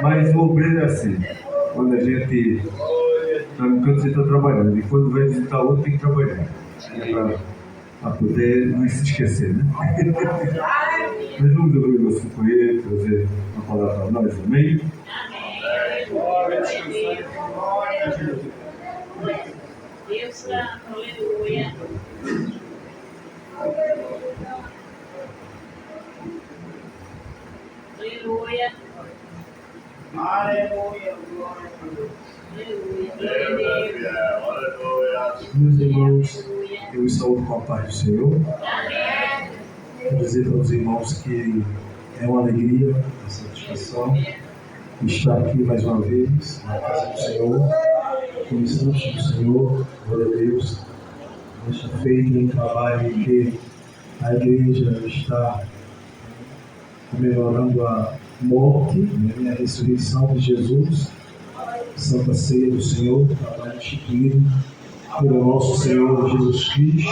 Mas o obreiro é assim, quando a gente está no canto, você está trabalhando, e quando vai visitar outro, tem que trabalhar, para poder não se esquecer, né? Mas vamos abrir o nosso correio, trazer uma palavra para nós, amém? Deus Santo, aleluia. Aleluia. Aleluia. Meus irmãos, eu os saúdo com a paz do Senhor. Quero dizer para os irmãos que é uma alegria, uma satisfação estar aqui mais uma vez na casa do Senhor, com os santos do Senhor, glória a Deus. Nesta feita um trabalho em que a igreja está comemorando a morte, a ressurreição de Jesus, Santa Ceia do Senhor, trabalho instituído pelo nosso Senhor Jesus Cristo.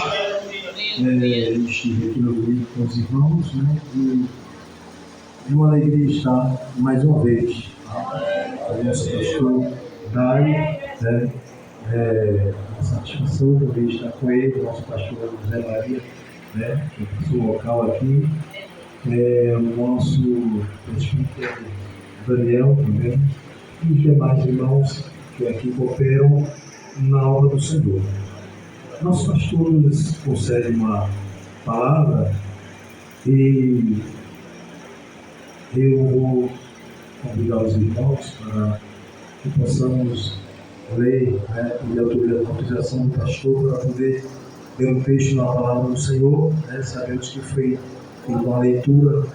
Estive aqui no grupo com os irmãos, e é uma alegria estar mais uma vez. O nosso pastor Dário, uma satisfação também estar com ele, nosso pastor José Maria, que é o pastor local aqui, o nosso presbítero Daniel também, e os demais irmãos que aqui cooperam na obra do Senhor. Nossos pastores concedem uma palavra e eu vou convidar os irmãos para que possamos ler, e autorização do pastor para poder ler um texto na palavra do Senhor. Sabemos que foi uma leitura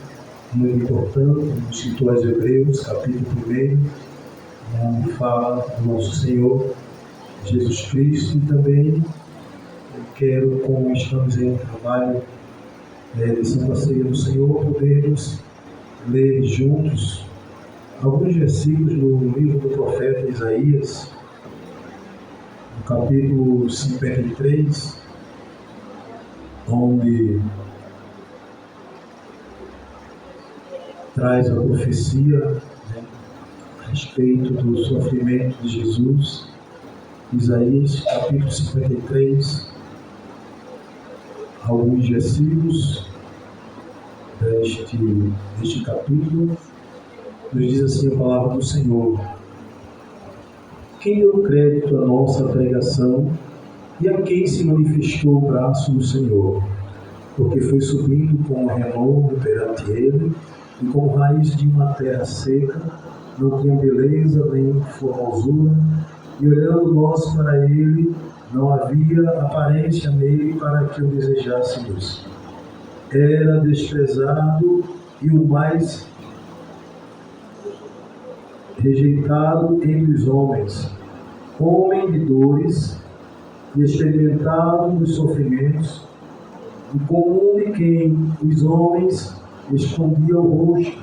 muito importante, no escritor aos Hebreus, capítulo 1, onde fala do nosso Senhor Jesus Cristo, e também quero, como estamos em um trabalho de Santa Ceia do Senhor, podermos ler juntos alguns versículos no livro do profeta Isaías, no capítulo 53, onde traz a profecia a respeito do sofrimento de Jesus. Isaías, capítulo 53, alguns versículos deste capítulo, nos diz assim a palavra do Senhor: quem deu crédito à nossa pregação e a quem se manifestou o braço do Senhor? Porque foi subindo com renovo perante ele, e com raiz de uma terra seca, não tinha beleza nem formosura, e olhando nós para ele, não havia aparência nele para que o desejássemos. Era desprezado e o mais rejeitado entre os homens, homem de dores e experimentado nos sofrimentos, e comum de quem os homens escondiam o rosto.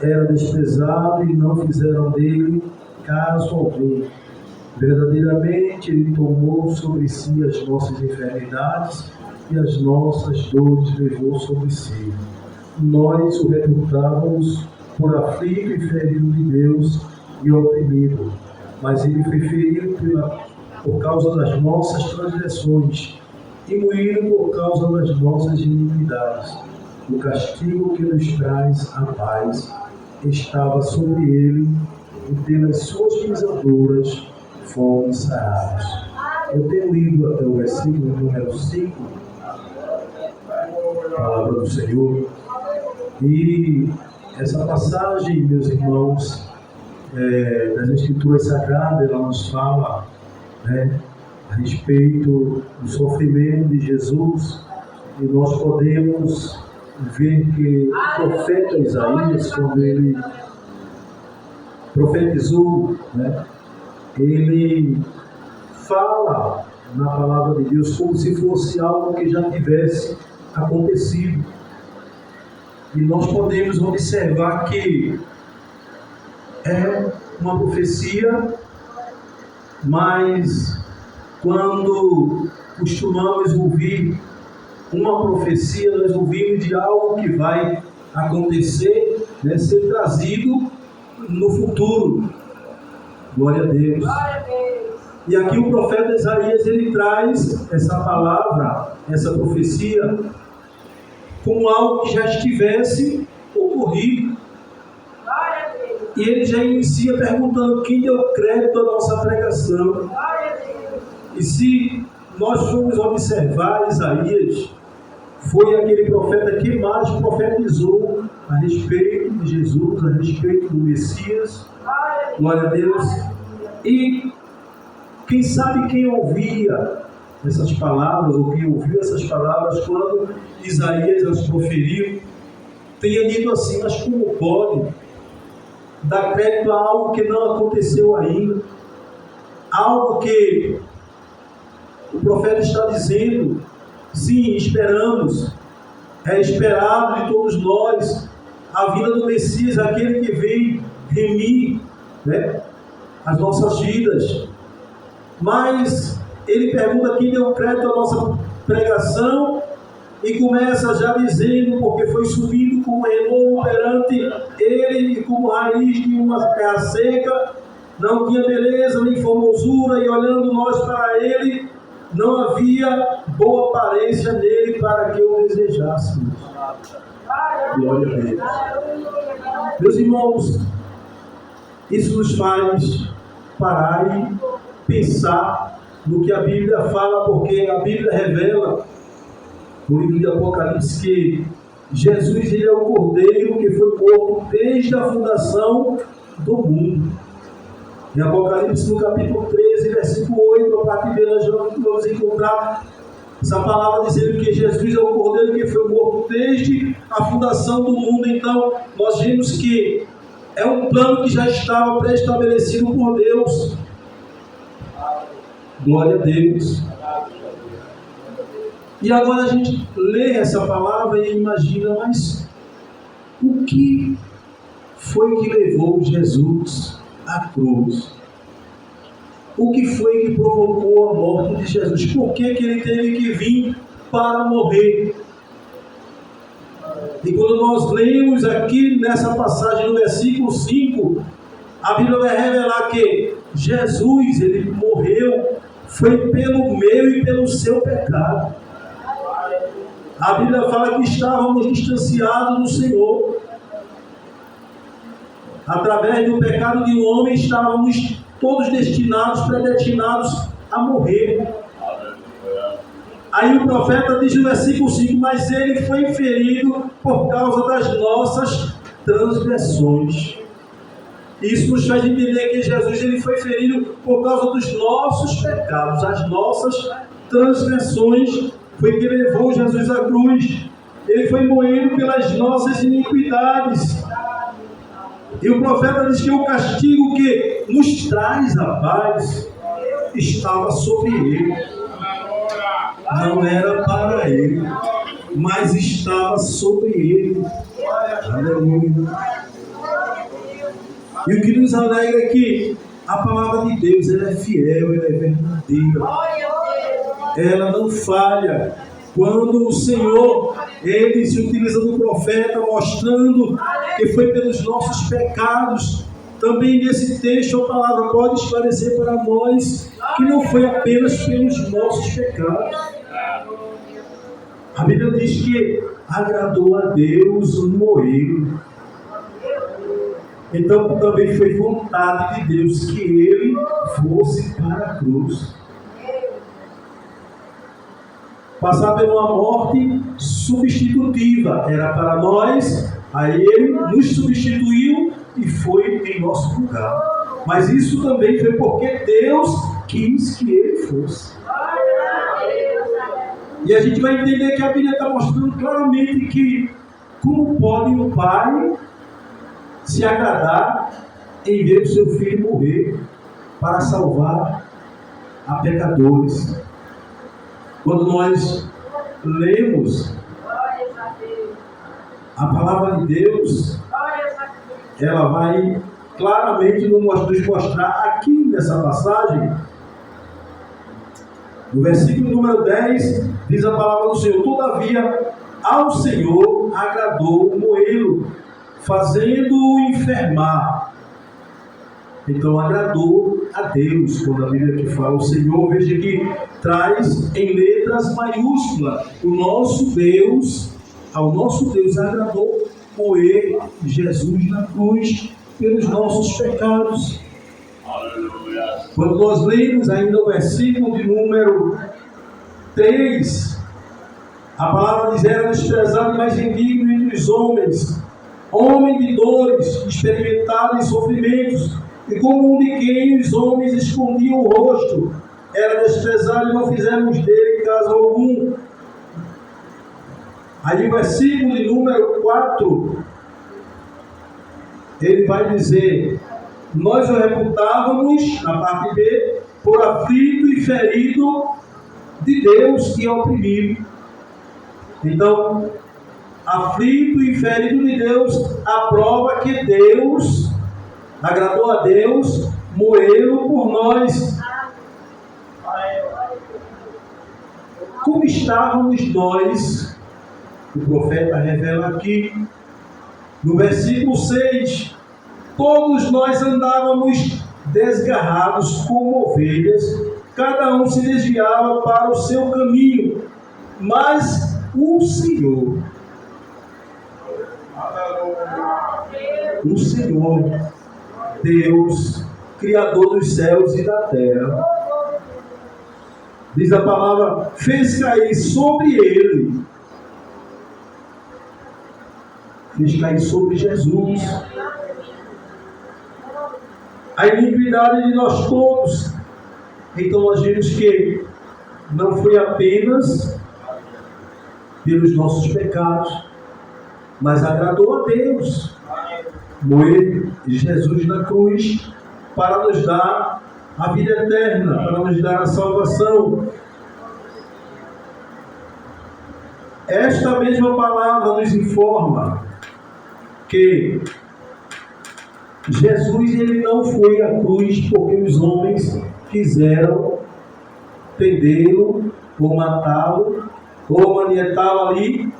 Era desprezado e não fizeram dele caso algum. Verdadeiramente ele tomou sobre si as nossas enfermidades e as nossas dores levou sobre si. Nós o reputávamos por aflito e ferido de Deus e oprimido, mas ele foi ferido por causa das nossas transgressões e moído por causa das nossas iniquidades. O castigo que nos traz a paz estava sobre ele, e pelas suas pisaduras fomos sarados. Eu tenho lido até o versículo número 5, a palavra do Senhor, e essa passagem, meus irmãos, das Escrituras Sagradas, ela nos fala a respeito do sofrimento de Jesus, e nós podemos ver que o profeta Isaías, quando ele profetizou, ele fala na palavra de Deus como se fosse algo que já tivesse acontecido. E nós podemos observar que é uma profecia, mas quando costumamos ouvir uma profecia, nós ouvimos de algo que vai acontecer, ser trazido no futuro. Glória a Deus. E aqui o profeta Isaías, ele traz essa palavra, essa profecia, como algo que já estivesse ocorrido. E ele já inicia perguntando quem deu crédito à nossa pregação. E se nós formos observar Isaías, foi aquele profeta que mais profetizou a respeito de Jesus, a respeito do Messias. Glória a Deus. E quem sabe quem ouvia essas palavras, ou quem ouviu essas palavras quando Isaías as proferiu, tenha dito assim: mas como pode dar crédito a algo que não aconteceu ainda? Algo que o profeta está dizendo, sim, esperamos, é esperado de todos nós a vinda do Messias, aquele que vem remir, né, as nossas vidas. Mas ele pergunta quem deu crédito à nossa pregação e começa já dizendo: porque foi subido como renovo perante ele e como raiz de uma terra seca, não tinha beleza nem formosura, e olhando nós para ele, não havia boa aparência nele para que o desejássemos. Glória a Deus. Meus irmãos, isso nos faz parar e pensar no que a Bíblia fala, porque a Bíblia revela no livro de Apocalipse que Jesus, ele é o Cordeiro que foi morto desde a fundação do mundo. Em Apocalipse, no capítulo 13, versículo 8, a partir dele nós vamos encontrar essa palavra dizendo que Jesus é o Cordeiro que foi morto desde a fundação do mundo. Então, nós vemos que é um plano que já estava pré-estabelecido por Deus. Glória a Deus. E agora a gente lê essa palavra e imagina, mas o que foi que levou Jesus à cruz? O que foi que provocou a morte de Jesus? Por que ele teve que vir para morrer? E quando nós lemos aqui nessa passagem, no versículo 5, a Bíblia vai revelar que Jesus, ele morreu, foi pelo meu e pelo seu pecado. A Bíblia fala que estávamos distanciados do Senhor. Através do pecado de um homem, estávamos todos destinados, predestinados a morrer. Aí o profeta diz no versículo 5: mas ele foi ferido por causa das nossas transgressões. Isso nos faz entender que Jesus, ele foi ferido por causa dos nossos pecados, as nossas transgressões. Foi que levou Jesus à cruz. Ele foi moído pelas nossas iniquidades. E o profeta diz que o castigo que nos traz a paz estava sobre ele. Não era para ele, mas estava sobre ele. Aleluia. E o que nos alegra é que a palavra de Deus, ela é fiel, ela é verdadeira. Ela não falha. Quando o Senhor, ele se utiliza do profeta, mostrando que foi pelos nossos pecados, também nesse texto a palavra pode esclarecer para nós que não foi apenas pelos nossos pecados. A Bíblia diz que agradou a Deus morrer. Então também foi vontade de Deus que ele fosse para a cruz. Passar por uma morte substitutiva. Era para nós, aí ele nos substituiu e foi em nosso lugar. Mas isso também foi porque Deus quis que ele fosse. E a gente vai entender que a Bíblia está mostrando claramente que como pode o Pai se agradar em ver o seu filho morrer para salvar a pecadores. Quando nós lemos a palavra de Deus, ela vai claramente nos mostrar aqui nessa passagem, no versículo número 10, diz a palavra do Senhor: todavia ao Senhor agradou moê-lo, fazendo-o enfermar. Então agradou a Deus, quando a Bíblia aqui fala o Senhor, veja que traz em letras maiúsculas, ao nosso Deus agradou moer Jesus na cruz pelos nossos pecados. Aleluia. Quando nós lemos ainda o versículo de número 3, a palavra diz: era desprezado e mais indigno entre os homens, homem de dores, experimentado em sofrimentos, e como um de quem os homens escondiam o rosto, era desprezado e não fizemos dele caso algum. Aí o versículo de número 4, ele vai dizer: nós o reputávamos, na parte B, por aflito e ferido de Deus e oprimido. Então, aflito e ferido de Deus, a prova que Deus, agradou a Deus, moê-lo por nós. Como estávamos nós? O profeta revela aqui, no versículo 6, todos nós andávamos desgarrados como ovelhas, cada um se desviava para o seu caminho, mas o Senhor, Deus, Criador dos céus e da terra, diz a palavra, fez cair sobre ele, fez cair sobre Jesus a iniquidade de nós todos. Então nós vimos que não foi apenas pelos nossos pecados, mas agradou a Deus moer Jesus na cruz para nos dar a vida eterna, para nos dar a salvação. Esta mesma palavra nos informa que Jesus, ele não foi à cruz porque os homens quiseram prendê-lo ou matá-lo ou manietá-lo ali,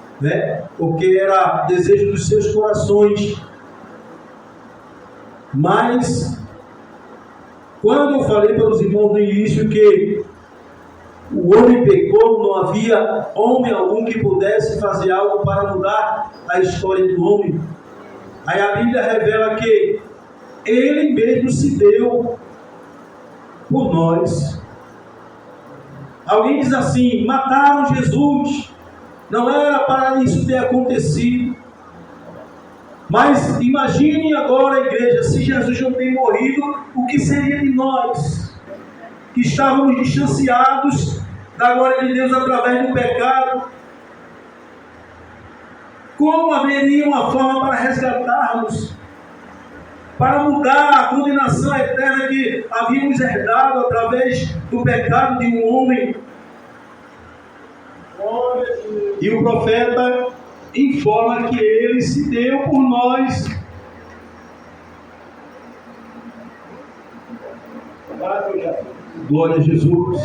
porque era desejo dos seus corações. Mas quando eu falei para os irmãos no início que o homem pecou, não havia homem algum que pudesse fazer algo para mudar a história do homem. Aí a Bíblia revela que ele mesmo se deu por nós. Alguém diz assim: mataram Jesus, não era para isso ter acontecido. Mas imagine agora, igreja, se Jesus não tem morrido, o que seria de nós, que estávamos distanciados da glória de Deus através do pecado? Como haveria uma forma para resgatarmos, para mudar a condenação eterna que havíamos herdado através do pecado de um homem? E o profeta informa que ele se deu por nós. Glória a Jesus.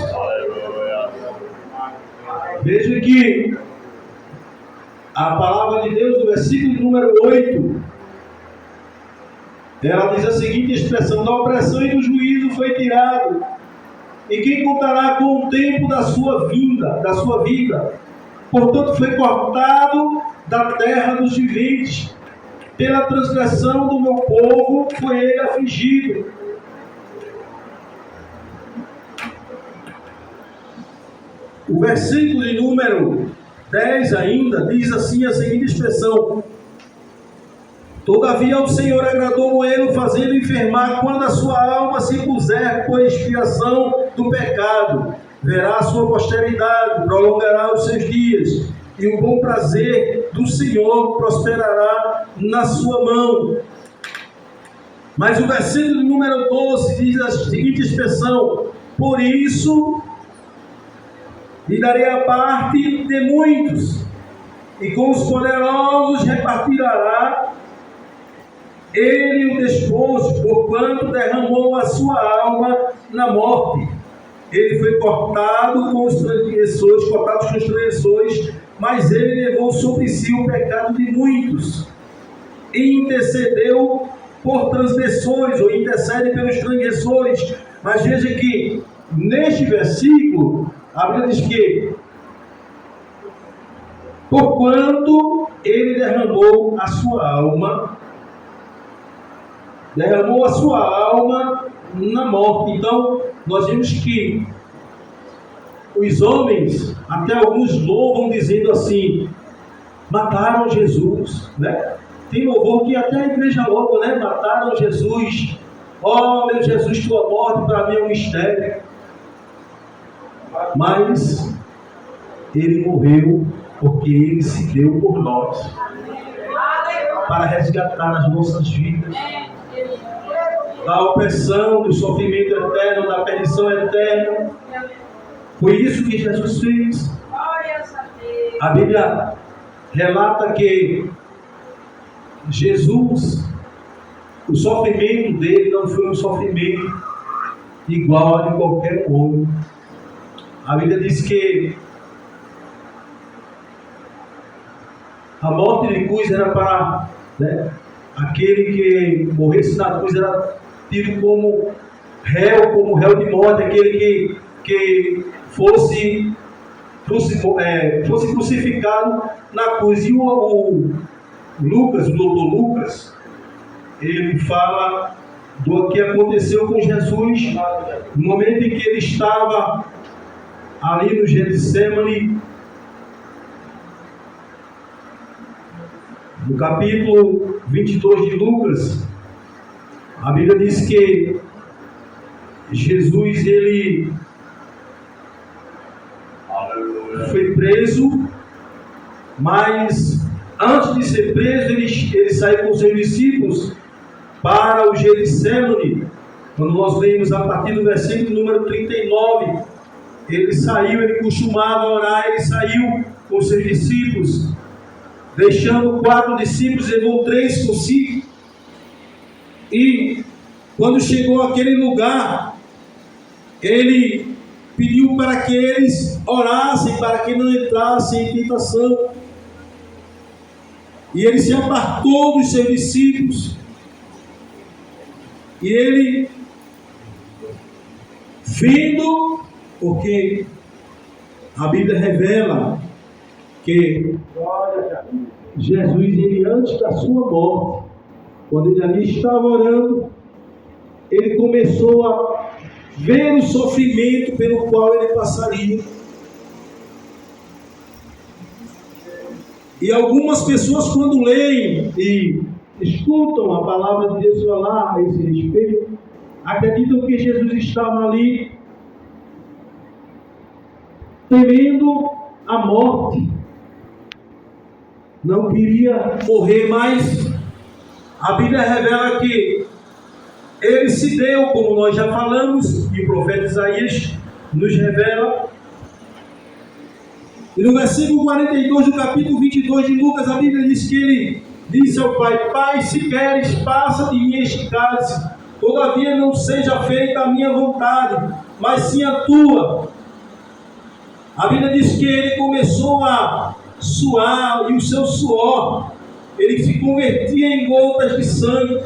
Veja que a palavra de Deus, no versículo número 8, ela diz a seguinte expressão: da opressão e do juízo foi tirado, e quem contará com o tempo da sua vida? Portanto foi cortado da terra dos viventes, pela transgressão do meu povo foi ele afligido. O versículo de número 10 ainda diz assim a seguinte expressão: todavia o Senhor agradou moê-lo, fazendo enfermar, quando a sua alma se puser por expiação do pecado, verá a sua posteridade, prolongará os seus dias, e o bom prazer do Senhor prosperará na sua mão. Mas o versículo número 12 diz a seguinte expressão: por isso lhe darei a parte de muitos, e com os poderosos repartirá ele o despojo, porquanto derramou a sua alma na morte. Ele foi cortado com os transgressores, mas ele levou sobre si o pecado de muitos, e intercedeu por transgressores, ou intercede pelos transgressores. Mas veja que neste versículo a Bíblia diz que porquanto ele derramou a sua alma na morte. Então nós vimos que os homens, até alguns louvam dizendo assim: mataram Jesus, né? Tem louvor que até a igreja louva, né? Mataram Jesus. Oh, meu Jesus, tua morte para mim é um mistério. Mas ele morreu porque ele se deu por nós, para resgatar as nossas vidas da opressão, do sofrimento eterno, da perdição eterna. Foi isso que Jesus fez. A Bíblia relata que Jesus, o sofrimento dele não foi um sofrimento igual a de qualquer homem. A Bíblia diz que a morte de cruz era para, né, aquele que morresse na cruz era tido como réu de morte, aquele que fosse crucificado na cruz. E o Lucas, o doutor Lucas, ele fala do que aconteceu com Jesus no momento em que ele estava ali no Getsemane. No capítulo 22 de Lucas, a Bíblia diz que Jesus, ele foi preso, mas antes de ser preso, ele saiu com seus discípulos para o Getsemane. Quando nós lemos a partir do versículo número 39, ele costumava orar, ele saiu com seus discípulos, deixando 4 discípulos, levou 3 consigo. E quando chegou àquele lugar, ele pediu para que eles orassem, para que não entrassem em tentação. E ele se apartou dos seus discípulos. E ele, vindo, porque a Bíblia revela que Jesus, ele antes da sua morte, quando ele ali estava orando, ele começou a ver o sofrimento pelo qual ele passaria. E algumas pessoas, quando leem e escutam a palavra de Deus falar a esse respeito, acreditam que Jesus estava ali temendo a morte, não queria morrer, mas a Bíblia revela que ele se deu, como nós já falamos, e o profeta Isaías nos revela. E no versículo 42 do capítulo 22 de Lucas, a Bíblia diz que ele disse ao Pai: Pai, se queres, passa de mim este cálice, todavia não seja feita a minha vontade, mas sim a tua. A Bíblia diz que ele começou a suar, e o seu suor, ele se convertia em gotas de sangue.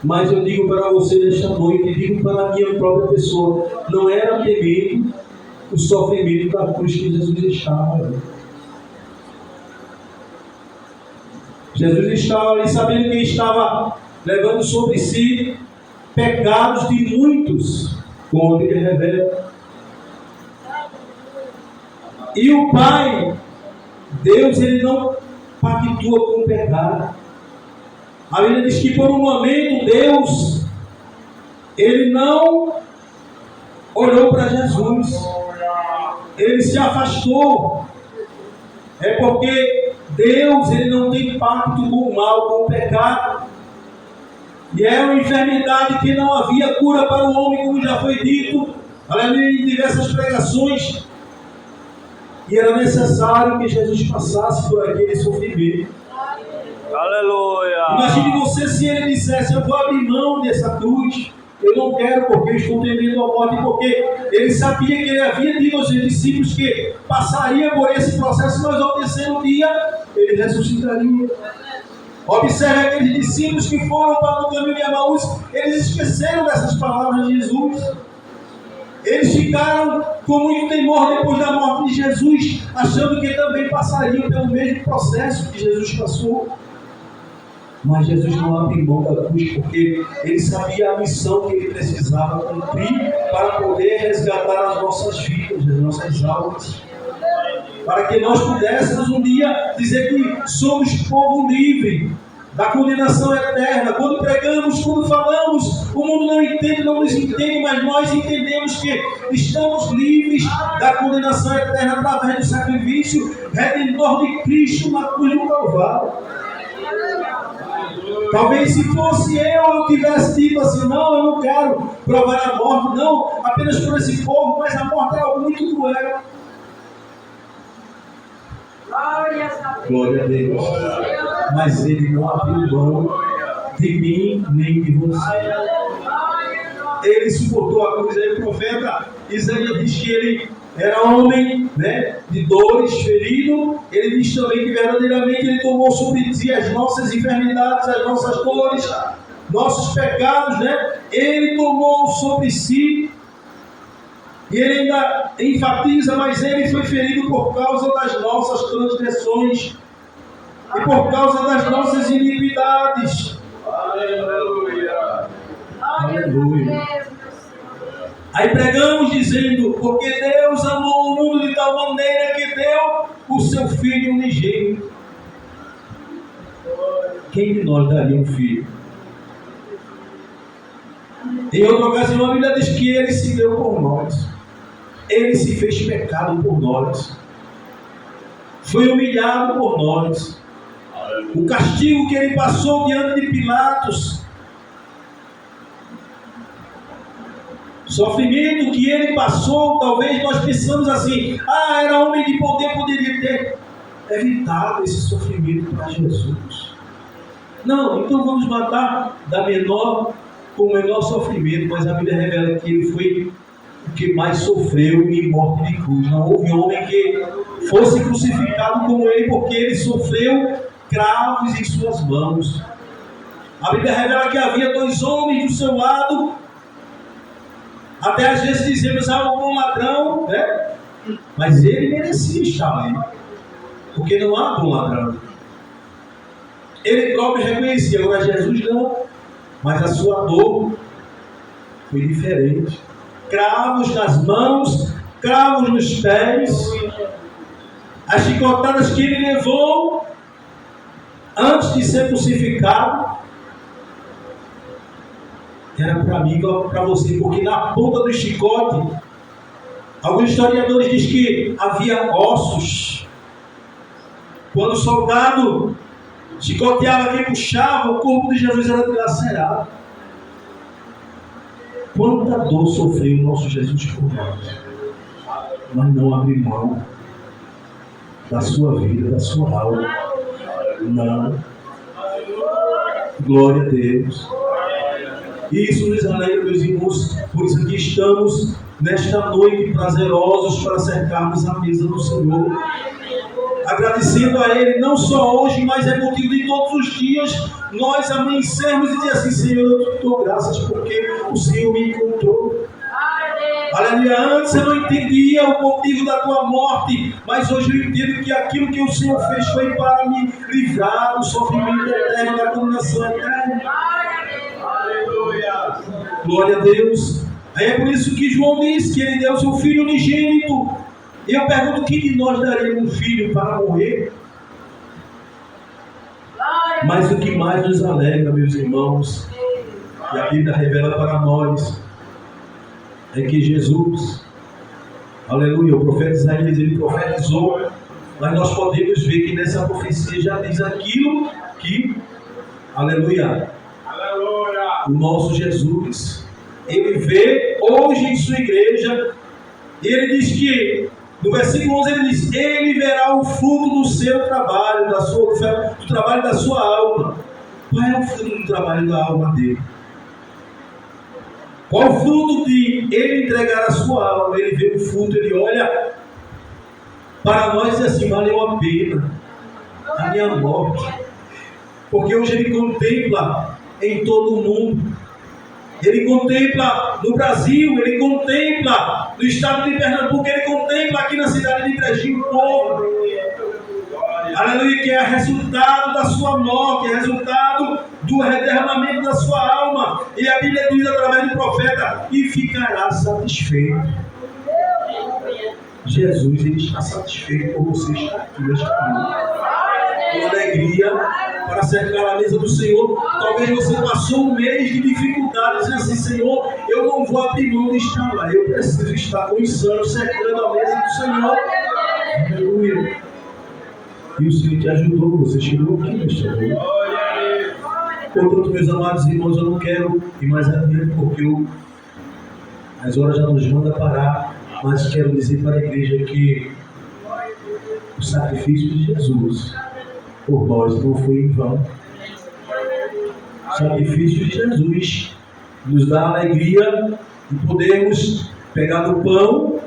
Mas eu digo para você nesta noite, digo para a minha própria pessoa, não era temendo o sofrimento da cruz que Jesus estava. Jesus estava ali sabendo que estava levando sobre si pecados de muitos, como ele revela. E o Pai, Deus, ele não pactua com o pecado. A Bíblia diz que por um momento Deus, ele não olhou para Jesus, ele se afastou. É porque Deus, ele não tem pacto com o mal, com o pecado. E é uma enfermidade que não havia cura para o homem, como já foi dito, aleluia, em diversas pregações. E era necessário que Jesus passasse por aquele sofrimento. Aleluia! Imagine você se ele dissesse: eu vou abrir mão dessa cruz, Eu não quero, porque eu estou temendo a morte, porque ele sabia que ele havia dito aos seus discípulos que passaria por esse processo, mas ao terceiro dia ele ressuscitaria. Observe aqueles discípulos que foram para o caminho de Emaús, eles esqueceram dessas palavras de Jesus. Eles ficaram com muito temor depois da morte de Jesus, achando que também passariam pelo mesmo processo que Jesus passou. Mas Jesus não abriu mão da cruz, porque ele sabia a missão que ele precisava cumprir para poder resgatar as nossas vidas, as nossas almas. Para que nós pudéssemos um dia dizer que somos povo livre da condenação eterna. Quando pregamos, quando falamos, o mundo não entende, não nos entende, mas nós entendemos que estamos livres da condenação eterna através do sacrifício redentor de Cristo na cruz do Calvário. Talvez se fosse eu tivesse dito assim, não, eu não quero provar a morte, não, apenas por esse povo, mas a morte é algo muito cruel. Glória a Deus. Mas ele não abriu mão de mim nem de você. Ele suportou a cruz. Aí o profeta Isaías diz que ele era homem, de dores, ferido. Ele diz também que verdadeiramente ele tomou sobre si as nossas enfermidades, as nossas dores, nossos pecados, Ele tomou sobre si. E ele ainda enfatiza, mas ele foi ferido por causa das nossas transgressões e por causa das nossas iniquidades. Aleluia! Aleluia! Aí pregamos dizendo, porque Deus amou o mundo de tal maneira que deu o seu Filho unigênito. Quem de nós daria um filho? Em outra ocasião a Bíblia diz que ele se deu por nós. Ele se fez pecado por nós. Foi humilhado por nós. O castigo que ele passou diante de Pilatos, sofrimento que ele passou, talvez nós pensamos assim, era homem de poder, poderia ter evitado esse sofrimento para Jesus. Não, então vamos matar da menor com o menor sofrimento, mas a Bíblia revela que ele foi o que mais sofreu em morte de cruz. Não houve homem que fosse crucificado como ele, porque ele sofreu cravos em suas mãos. A Bíblia revela que havia 2 homens do seu lado. Até às vezes dizemos, algum ladrão, mas ele merecia estar ali, porque não há bom ladrão. Ele próprio reconhecia, agora Jesus não, mas a sua dor foi diferente. Cravos nas mãos, cravos nos pés, as chicotadas que ele levou antes de ser crucificado, era para mim e para você, porque na ponta do chicote, alguns historiadores dizem que havia ossos. Quando o soldado chicoteava quem puxava, o corpo de Jesus era dilacerado. Quanta dor sofreu o nosso Jesus por nós, mas não abriu mão da sua vida, da sua alma. Não. Glória a Deus. Isso nos alegra, meus irmãos, por isso que estamos nesta noite prazerosos para cercarmos a mesa do Senhor, agradecendo a Ele, não só hoje, mas é motivo de todos os dias nós amanhecermos e dizer assim, Senhor, eu te dou graças porque o Senhor me encontrou. Aleluia, antes eu não entendia o motivo da tua morte, mas hoje eu entendo que aquilo que o Senhor fez foi para me livrar do sofrimento eterno, da condenação eterna. Aleluia! Glória a Deus. Aí é por isso que João diz que ele deu o seu Filho unigênito. E eu pergunto, quem de nós daria um filho para morrer? Mas o que mais nos alegra, meus irmãos, e a Bíblia revela para nós, é que Jesus, aleluia, o profeta Isaías, ele profetizou, mas nós podemos ver que nessa profecia já diz aquilo que, aleluia, o nosso Jesus, ele vê hoje em sua igreja, e ele diz que, no versículo 11 ele diz, ele verá o fruto do seu trabalho, do trabalho da sua alma. Qual é o fruto do trabalho da alma dele? Qual o fruto de ele entregar a sua alma? Ele vê o fruto, ele olha para nós e assim, valeu a pena a minha morte. Porque hoje ele contempla em todo o mundo. Ele contempla no Brasil, ele contempla no estado de Pernambuco, ele contempla aqui na cidade de Brejinho o povo. Aleluia, que é resultado da sua morte, é resultado do derramamento da sua alma. E a Bíblia diz através do profeta: e ficará satisfeito. Jesus, ele está satisfeito por você estar aqui neste mundo. Com alegria para cercar a mesa do Senhor. Talvez você passou um mês de dificuldades e assim: Senhor, eu não vou abrir mão de estar lá. Eu preciso estar com os santos cercando a mesa do Senhor. Aleluia. E o Senhor te ajudou, você chegou aqui neste momento. Portanto, meus amados irmãos, eu não quero ir mais adiante, porque as horas já nos mandam parar, mas quero dizer para a igreja que o sacrifício de Jesus por nós não foi em vão. O sacrifício de Jesus nos dá a alegria de podermos pegar no pão,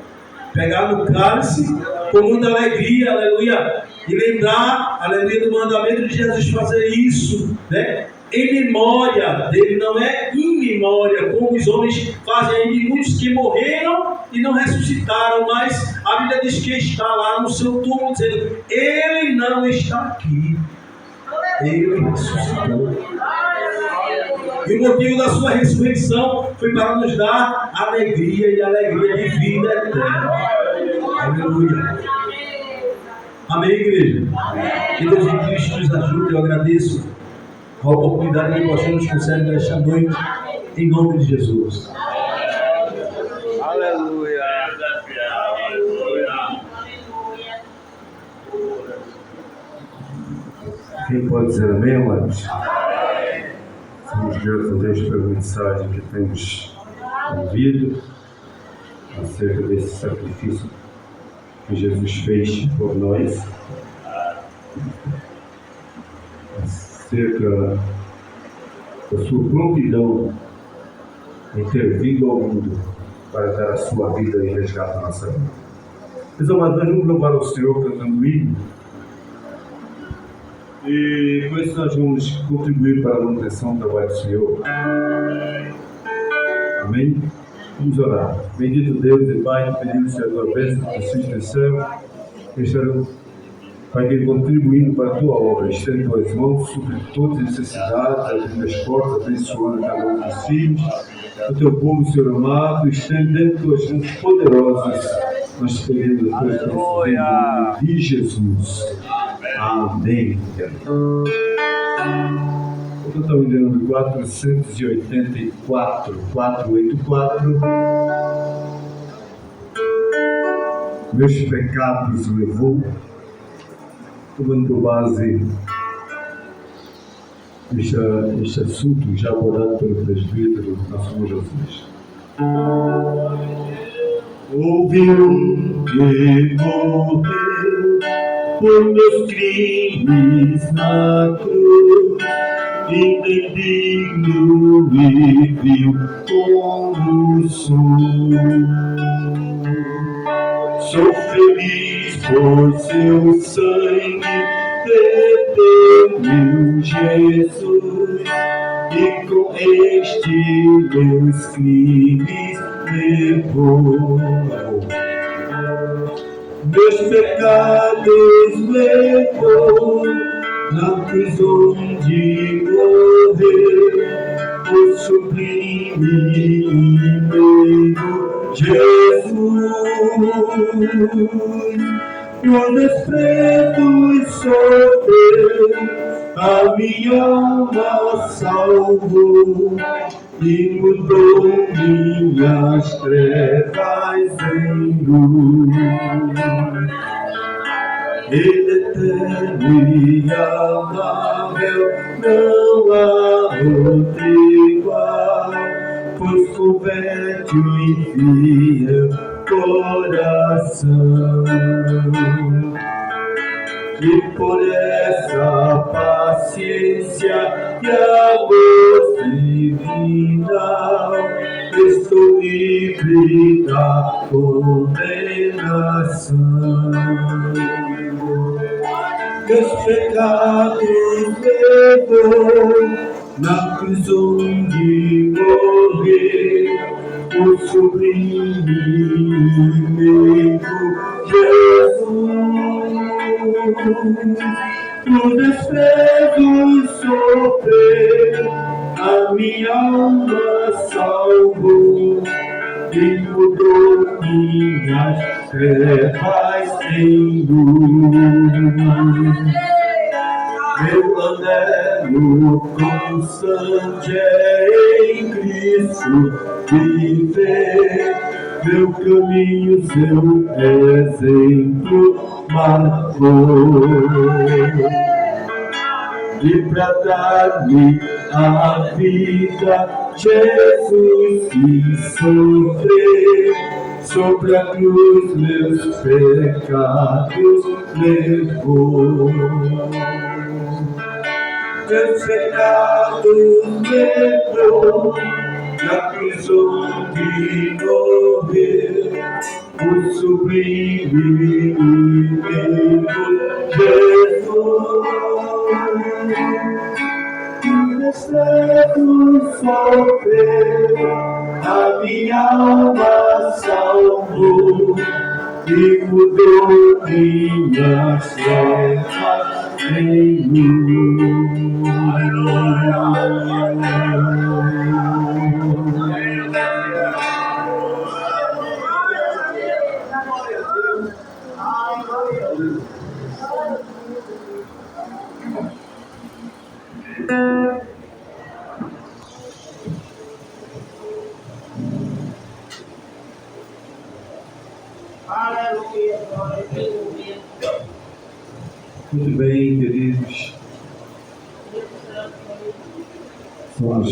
pegar no cálice, com muita alegria, aleluia, e lembrar, aleluia, do mandamento de Jesus fazer isso, né? Em memória dele, não é em memória, como os homens fazem de muitos que morreram e não ressuscitaram, mas a Bíblia diz que está lá no seu túmulo, dizendo: ele não está aqui, ele ressuscitou. E o motivo da sua ressurreição foi para nos dar alegria e alegria de vida eterna. Aleluia. Amém, igreja? Que Deus em Cristo nos ajude. Eu agradeço a oportunidade que o pastor nos concede nesta noite, em nome de Jesus. Aleluia. Quem pode dizer amém, amados? Vamos graças a Deus pela mensagem que temos ouvido acerca desse sacrifício que Jesus fez por nós, acerca da sua prontidão em ter vindo ao mundo para dar a sua vida e resgatar a nossa vida. Mas, amados, nós vamos louvar ao Senhor cantando o hino, e com isso nós vamos contribuir para a manutenção do trabalho do Senhor. Amém? Vamos orar. Bendito Deus e Pai, te pedimos a tua bênção, a sua extensão, Pai, que contribuindo para a tua obra, estende tuas mãos sobre todas as necessidades, abrindo as portas, abençoando cada um dos filhos, o teu povo, Senhor amado, estendendo tuas mãos poderosas, nós te pedimos a tua bênção, em nome de Jesus. Amém. Eu estou me dando 484, 484. Meus pecados levou, tomando por base este assunto já abordado pelo presbítero nosso Jesus. Houve um que morreu por meus crimes na cruz, indigno e vil como sou. Sou feliz por seu sangue, redimiu Jesus, e com este meus crimes levou. Meus pecados levou na cruz onde morreu o sublime e meio Jesus. Por desprezo sofreu, a minha alma salvou e mudou minhas trevas em luz. Ele é eterno e amável, não há outro igual, pois converte o infiel coração. E por essa paciência e amor divinal, coração. Meus pecados levou na prisão de morrer, o sublime Jesus. Por desprezo sofrer, a minha alma salvou e mudou minhas trevas em luz. Meu anelo constante é em Cristo viver, meu caminho seu exemplo marcou. E pra dar-me a vida, Jesus quis sofrer, sobre a cruz meus pecados levou. Meus pecados levou na prisão de morrer, o sublime Jesus. Desprezo sofrer, a minha alma salvou e mudou minhas trevas em luz. Muito bem, queridos. Somos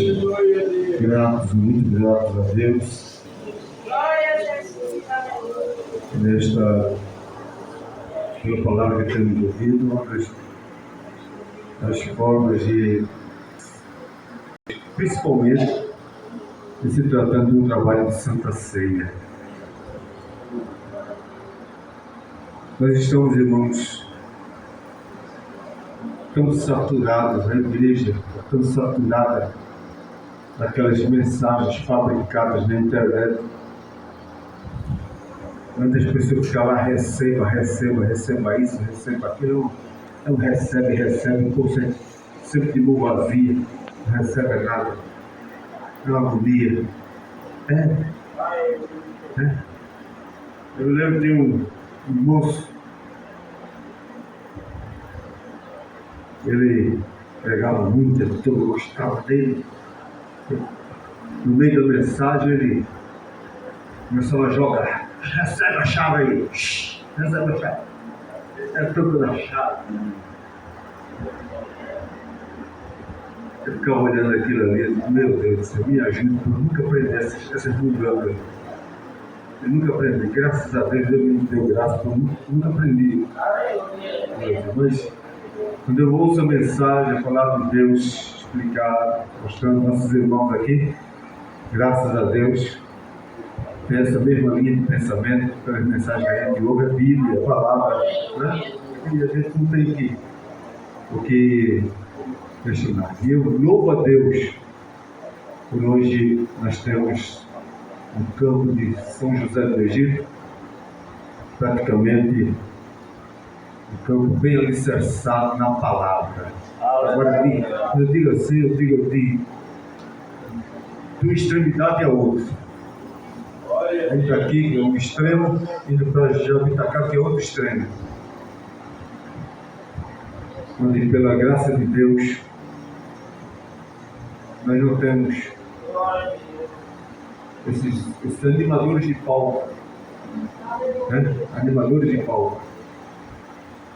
gratos, muito gratos a Deus nesta pela palavra que temos ouvido, as formas de, principalmente, em se tratando de um trabalho de Santa Ceia. Nós estamos, irmãos, tão saturados, a igreja tão saturada daquelas mensagens fabricadas na internet, onde as pessoas ficam lá, receba isso, receba aquilo, não recebe, um pouco sempre de mão vazia, não recebe nada, é uma agonia. Eu lembro de um moço, ele pregava muito, eu gostava dele. No meio da mensagem ele começou a jogar: recebe a chave aí, recebe a chave. É tudo na chave. Eu ficava olhando aquilo ali e disse: meu Deus do céu, me ajuda, eu nunca aprendi essas mudanças. Eu nunca aprendi, graças a Deus, Deus me deu graça, eu nunca aprendi. Mas quando eu ouço a mensagem, a palavra de Deus explicada, mostrando nossos irmãos aqui, graças a Deus, tem essa mesma linha de pensamento, pelas mensagens que a gente ouve, a Bíblia, a palavra, né? E a gente não tem o que questionar. E eu louvo a Deus por hoje nós temos um campo de São José do Egito, praticamente um campo bem alicerçado na palavra. Agora, eu digo assim, eu digo de uma extremidade a outra. Entra aqui, que é um extremo, indo para Jaboticabal, que é outro extremo. Onde, pela graça de Deus, nós não temos esses animadores de palco, né? Animadores de palco,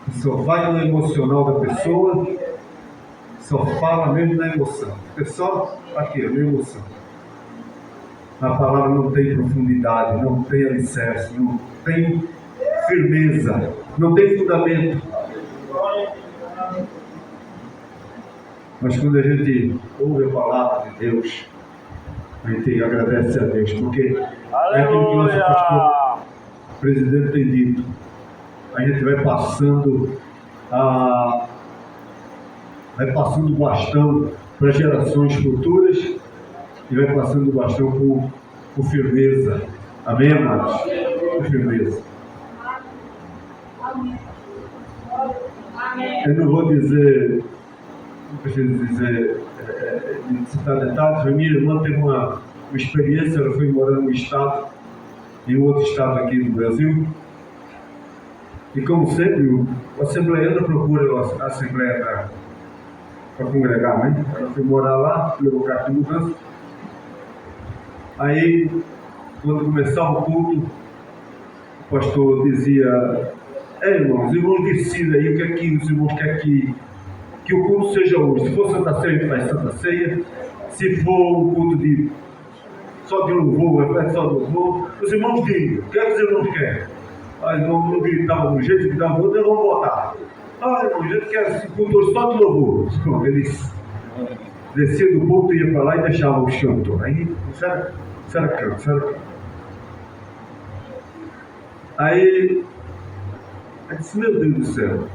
que só vai no emocional da pessoa, só fala mesmo na emoção. É só aqui, na emoção. A palavra não tem profundidade, não tem alicerce, não tem firmeza, não tem fundamento. Mas quando a gente ouve a palavra de Deus, a gente agradece a Deus, porque é aquilo que o presidente tem dito, a gente vai passando o bastão para gerações futuras e vai passando o bastão com firmeza. Amém, amados? Com firmeza. Eu não vou dizer, não preciso dizer, citar detalhes, mas minha irmã teve uma experiência, ela foi morar em outro estado aqui do Brasil, e como sempre, o assembleiano procura a assembleia para congregar, né? Ela foi morar lá, levou carta de mudança. Aí, quando começava o culto, o pastor dizia: irmãos, decidam aí o que é que os irmãos querem que o culto seja hoje. Se for Santa Ceia, a gente faz Santa Ceia. Se for um culto só de louvor, vai só de louvor. Os irmãos digam, o que é que os irmãos querem? Os irmãos não gritavam de um jeito, gritavam do outro, vamos votar. Irmão, a gente quer esse culto só de louvor. Pronto, eles desciam do culto, iam para lá e deixavam o canto. Aí, será canto. Aí, eu disse: meu Deus do céu.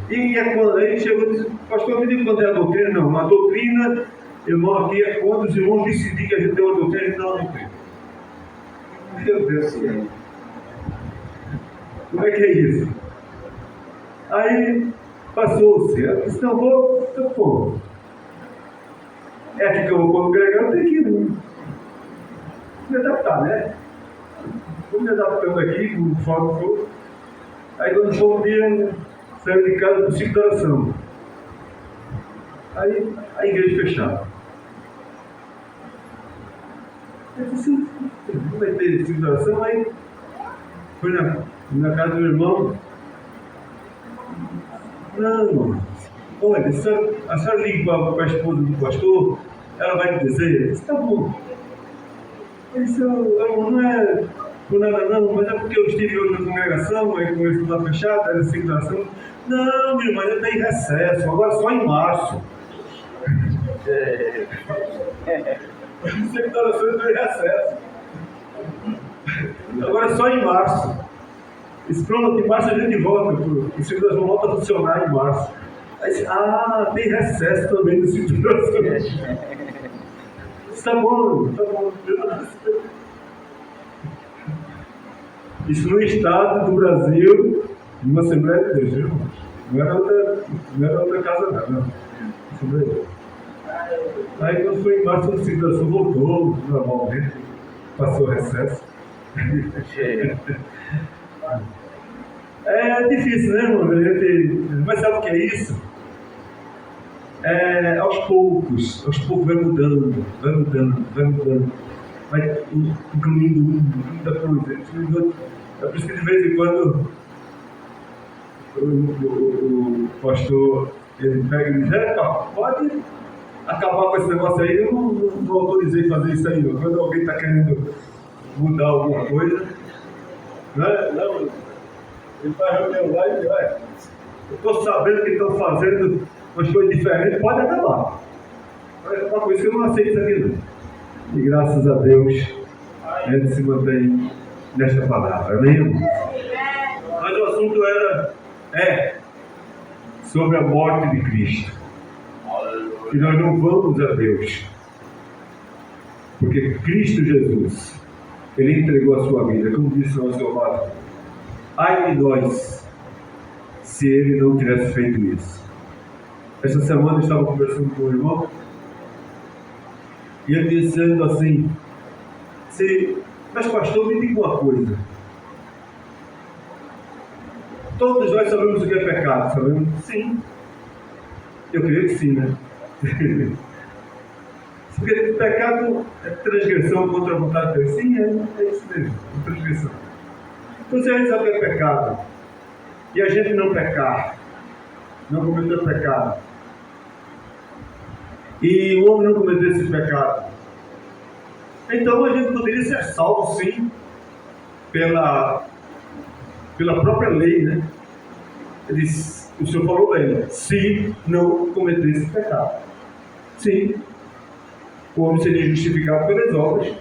E aí chegou e disse: pastor, me diga quando é a doutrina. Não, a doutrina, irmão, aqui é quando os irmãos decidirem que a gente tem uma doutrina e não a doutrina. Meu Deus do céu. Como é que é isso? Aí passou-se. Eu disse: não, vou. É aqui que eu vou congregar, eu tenho que me adaptar, né? Vou me adaptando aqui, com forma que for. Aí quando for um dia, saiu de casa para o ciclo de oração. Aí a igreja fechada. Eu disse: não vai ter ciclo de oração? Aí foi na casa do meu irmão. Não, olha, a senhora liga para a esposa do pastor, ela vai me dizer. Eu disse: tá bom. Isso não é por nada não, mas é porque eu estive hoje na congregação, aí começou a estar fechada, era ciclo de oração. Não, minha irmã, ainda tem recesso, agora só em março. Ciclo de oração tem recesso. Agora só em março. Disse: pronto, em março a gente volta, o ciclo de oração volta a funcionar em março. Aí disse: tem recesso também no ciclo de oração. Tá bom. Isso no estado do Brasil, numa Assembleia de Deus, viu? Não era outra casa, não. Assembleia de Deus. Aí quando foi em março, a situação voltou normalmente, passou o recesso. É difícil, né, irmão? Mas sabe o que é isso? Aos poucos vai mudando, vai incluindo muita coisa. É por isso que de vez em quando o pastor ele pega e diz: pode acabar com esse negócio aí. Eu não autorizei fazer isso aí, não. Quando alguém está querendo mudar alguma coisa, né? Não, ele faz reunião lá e diz: eu estou sabendo que estão fazendo umas coisas diferentes, pode acabar. Pode acabar com isso, que eu não aceito isso aqui, não. E graças a Deus, a gente se mantém nesta palavra, amém? Mas o assunto é sobre a morte de Cristo. E nós não vamos a Deus, porque Cristo Jesus, Ele entregou a sua vida, como disse o nosso amado. Ai de nós, se Ele não tivesse feito isso. Esta semana eu estava conversando com o irmão e ele dizendo assim: mas pastor, me diga uma coisa. Todos nós sabemos o que é pecado, sabemos? Sim. Eu creio que sim, né? Porque pecado é transgressão contra a vontade de Deus. Sim, é isso mesmo, é transgressão. Então se a gente sabe o que é pecado e a gente não pecar, não cometer pecado, e o homem não cometer esse pecado, então a gente poderia ser salvo, sim, pela própria lei, né? Ele diz, o Senhor falou bem, se não cometer esse pecado. Sim, o homem seria justificado pelas obras.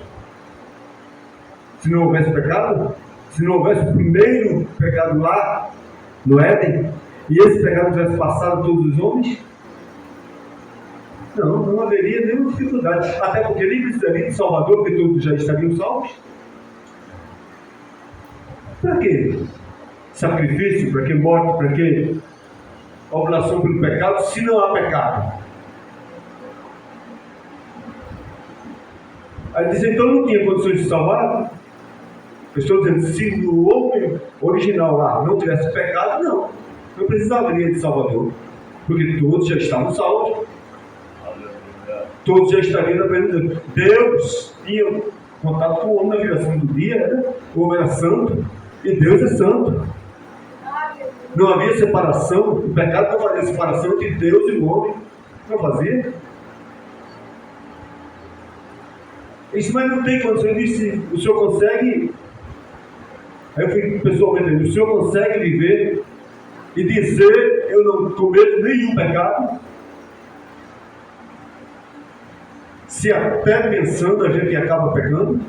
Se não houvesse pecado, se não houvesse o primeiro pecado lá no Éden, e esse pecado tivesse passado a todos os homens, não haveria nenhuma dificuldade. Até porque nem precisaria de Salvador, porque todos já estariam salvos. Para quê sacrifício? Para que morte? Para que oblação pelo pecado, se não há pecado? Aí diz, então não tinha condições de salvar? Eu estou dizendo, se o homem original lá não tivesse pecado, não precisaria de Salvador, porque todos já estavam salvos, todos já estariam na presença de Deus. Deus tinha contato com o homem na viração do dia, né? O homem era santo, e Deus é santo. Não havia separação, o pecado não fazia separação entre Deus e o homem, não fazia. Isso, mas não tem condição. Eu disse, o senhor consegue? Aí eu fui pessoalmente, o senhor consegue viver e dizer, eu não cometo nenhum pecado? Se até pensando a gente acaba pecando?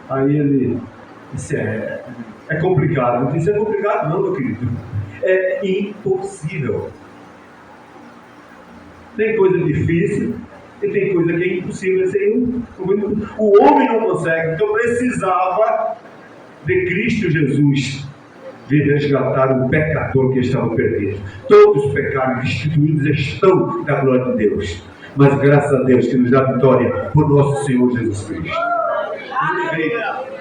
Aí ele disse, é complicado. Eu disse, é complicado não, meu querido. É impossível. Tem coisa difícil e tem coisa que é impossível. O homem não consegue. Então precisava de Cristo Jesus vir resgatar o pecador que estava perdido. Todos os pecados destituídos estão da glória de Deus. Mas graças a Deus que nos dá vitória por nosso Senhor Jesus Cristo.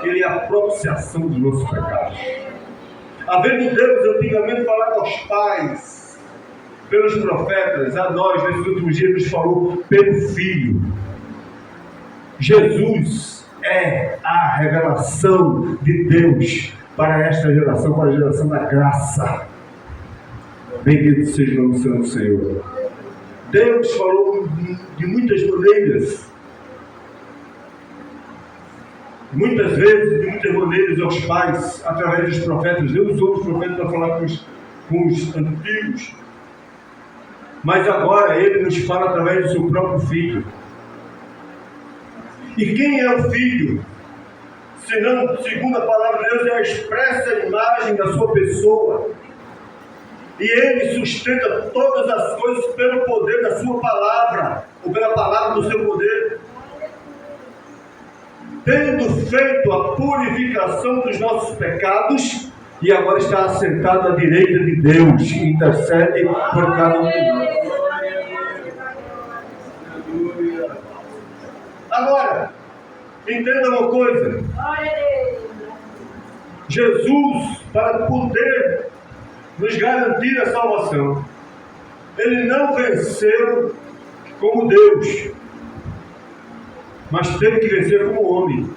Ele é a propiciação dos nossos pecados. Havendo Deus antigamente falado aos pais, pelos profetas, a nós nesses últimos dias nos falou pelo Filho. Jesus é a revelação de Deus para esta geração, para a geração da graça. Bendito seja o nome do Senhor. Deus falou de muitas maneiras, muitas vezes, de muitas maneiras aos pais, através dos profetas. Deus usou os profetas para falar com os antigos. Mas agora Ele nos fala através do seu próprio Filho. E quem é o Filho? Senão, segundo a palavra de Deus, é a expressa imagem da sua pessoa. E Ele sustenta todas as coisas pelo poder da sua palavra, ou pela palavra do seu poder. Tendo feito a purificação dos nossos pecados, e agora está assentado à direita de Deus, e intercede por cada um de nós. Agora, entenda uma coisa. Jesus, para poder nos garantir a salvação, Ele não venceu como Deus, mas teve que vencer como homem.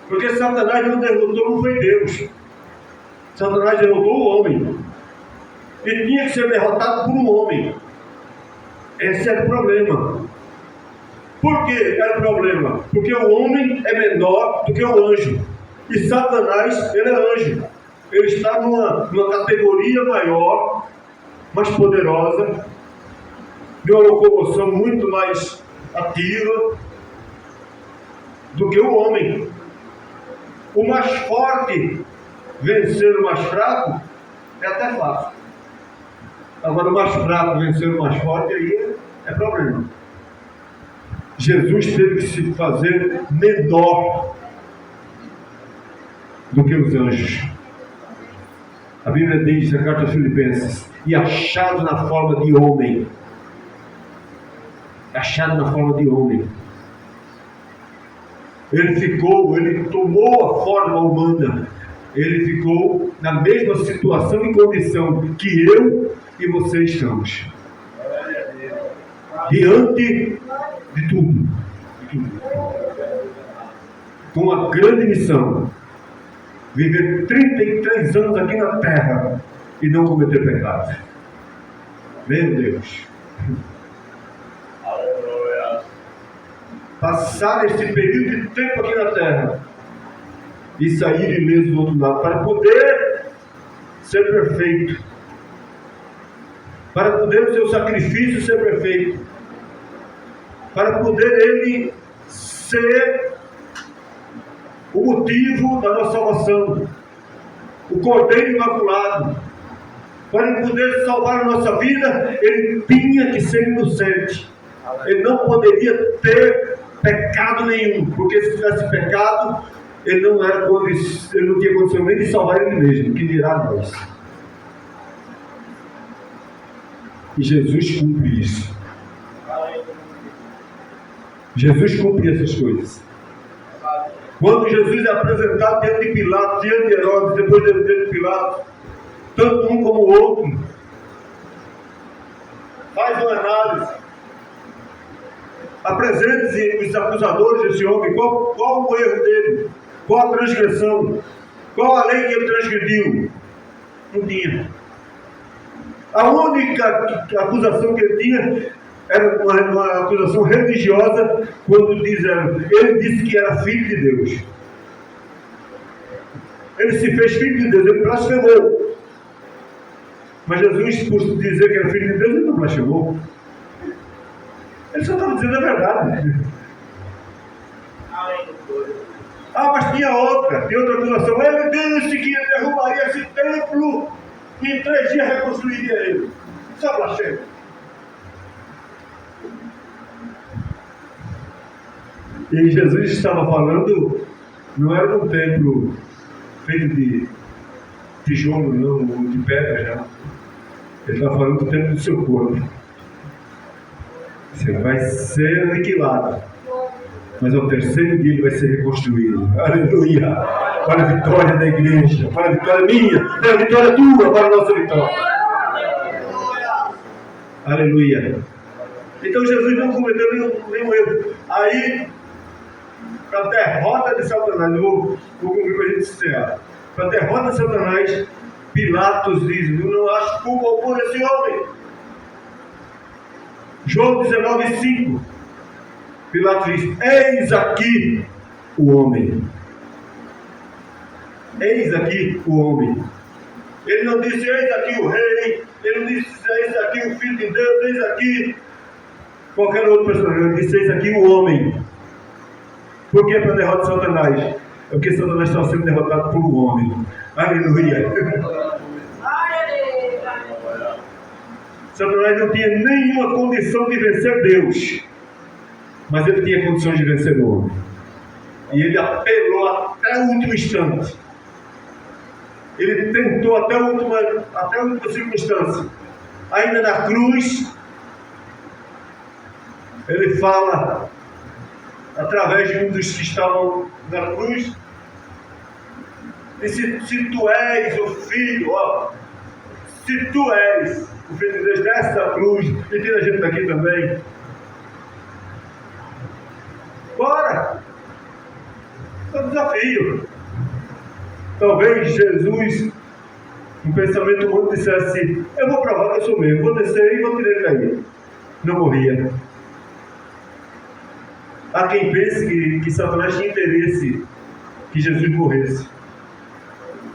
Porque Satanás não derrotou, não foi Deus. Satanás derrotou o homem. E tinha que ser derrotado por um homem. Esse era o problema. Por que era o problema? Porque o homem é menor do que o anjo. E Satanás, ele é anjo. Ele está numa categoria maior, mais poderosa, de uma locomoção muito mais ativa do que o homem. O mais forte vencer o mais fraco é até fácil. Agora o mais fraco vencer o mais forte, aí é problema. Jesus teve que se fazer menor do que os anjos. A Bíblia diz na carta aos Filipenses, e achado na forma de homem. Achado na forma de homem. Ele tomou a forma humana. Ele ficou na mesma situação e condição que eu e você estamos. Diante de tudo. Com uma grande missão. Viver 33 anos aqui na terra e não cometer pecado. Meu Deus. Passar este período de tempo aqui na terra e sair ileso do outro lado, para poder ser perfeito, para poder o seu sacrifício ser perfeito, para poder Ele ser o motivo da nossa salvação, o Cordeiro Imaculado. Para ele poder salvar a nossa vida, ele tinha que ser inocente. Ele não poderia ter pecado nenhum, porque se tivesse pecado, ele não tinha condição nem de salvar ele mesmo, que dirá nós. E Jesus cumpre isso. Jesus cumpre essas coisas. Quando Jesus é apresentado diante de Pilatos, diante de Herodes, depois diante de Pilatos, tanto um como o outro, faz uma análise, apresente os acusadores desse homem, qual o erro dele, qual a transgressão, qual a lei que ele transgrediu. Não tinha. A única acusação que ele tinha era uma acusação religiosa, quando ele disse que era filho de Deus. Ele se fez filho de Deus, ele blasfemou. Mas Jesus, por dizer que era filho de Deus, ele não blasfemou. Ele só estava dizendo a verdade. Mas tinha outra acusação. Ele disse que derrubaria esse templo e em 3 dias reconstruiria ele. Só blasfêmia. E Jesus estava falando, não era um templo feito de tijolo, não, de pedra, não. Ele estava falando do templo do seu corpo. Você vai ser aniquilado, mas ao 3º dia ele vai ser reconstruído. Aleluia! Para a vitória da igreja, para a vitória minha, para a vitória tua, para a nossa vitória. Aleluia! Então Jesus não cometeu nenhum erro. Aí, para a derrota de Satanás, eu vou cumprir com a gente encerrar. Para a derrota de Satanás, Pilatos diz: eu não acho culpa alguma desse homem. João 19:5. Pilatos diz: eis aqui o homem. Eis aqui o homem. Ele não disse: eis aqui o rei. Ele não disse: eis aqui o filho de Deus. Eis aqui qualquer outro personagem. Ele disse: eis aqui o homem. Por que para a derrota de Satanás? É porque Satanás está sendo derrotado por um homem. Aleluia. Satanás não tinha nenhuma condição de vencer Deus, mas ele tinha condições de vencer o homem. E ele apelou até o último instante. Ele tentou até a última circunstância. Ainda na cruz, ele fala através de um dos que estavam na cruz, e se tu és o filho, se tu és o filho de Deus, desce da cruz, e tira a gente daqui também. Bora! É um desafio. Talvez Jesus, um pensamento humano, dissesse: eu vou provar que eu sou mesmo, vou descer e vou tirar ele daí. Não morria. Há quem pense que Satanás tinha interesse que Jesus morresse.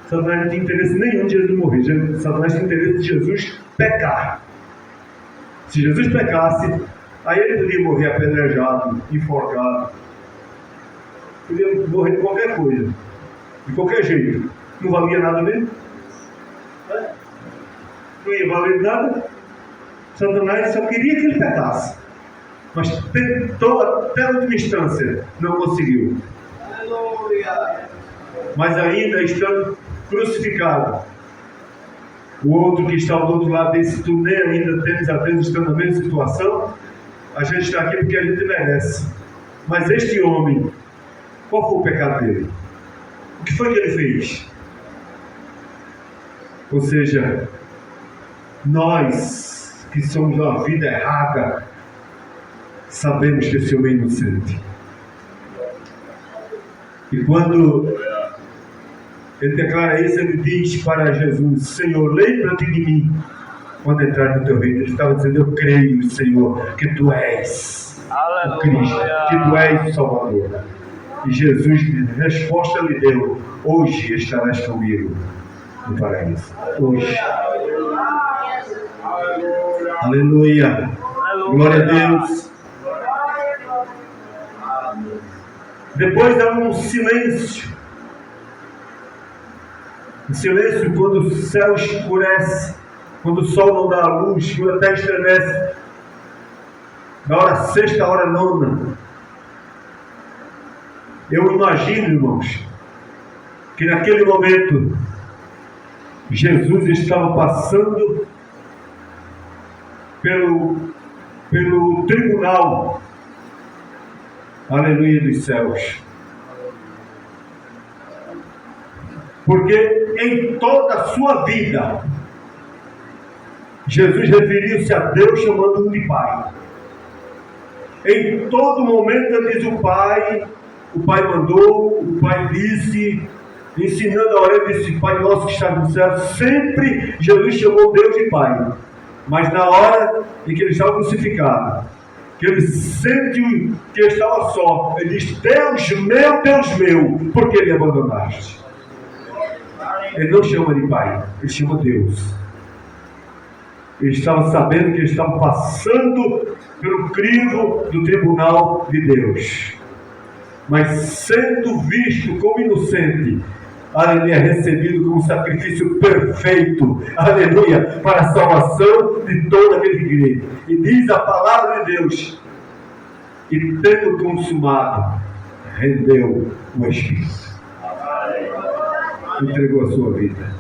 Satanás não tinha interesse nenhum de Jesus morrer. Satanás tinha interesse de Jesus pecar. Se Jesus pecasse, aí ele podia morrer apedrejado, enforcado. Podia morrer de qualquer coisa, de qualquer jeito. Não valia nada mesmo? Não ia valer nada. Satanás só queria que ele pecasse. Mas tentou até a última instância, não conseguiu. Mas ainda estando crucificado, o outro que estava do outro lado disse: tu nem ainda tens a Deus, estando na mesma situação. A gente está aqui porque a gente merece. Mas este homem, qual foi o pecado dele? O que foi que ele fez? Ou seja, nós que somos uma vida errada, sabemos que esse homem é inocente. E quando ele declara isso, ele diz para Jesus: Senhor, lembra-te de mim quando entrar no teu reino. Ele estava dizendo: eu creio, Senhor, que tu és o Cristo, que tu és o Salvador. E Jesus, de resposta, lhe deu: hoje estarás comigo no paraíso. Hoje. Aleluia. Glória a Deus. Depois há um silêncio. Um silêncio quando o céu escurece, quando o sol não dá a luz, quando a terra estremece. Na hora sexta, hora nona. Eu imagino, irmãos, que naquele momento Jesus estava passando pelo tribunal, aleluia, dos céus. Porque em toda a sua vida, Jesus referiu-se a Deus chamando-o de Pai. Em todo momento ele diz o Pai mandou, o Pai disse, ensinando a orar, ele disse, Pai nosso que está no céu. Sempre Jesus chamou Deus de Pai. Mas na hora em que ele estava crucificado, que ele sente que ele estava só, ele diz, Deus meu, por que me abandonaste? Ele não chama de Pai, ele chama Deus. Ele estava sabendo que ele estava passando pelo crivo do tribunal de Deus. Mas sendo visto como inocente, aleluia, recebido como sacrifício perfeito, aleluia, para a salvação de todo aquele que crê. E diz a palavra de Deus, e tendo consumado, rendeu o Espírito. Entregou a sua vida.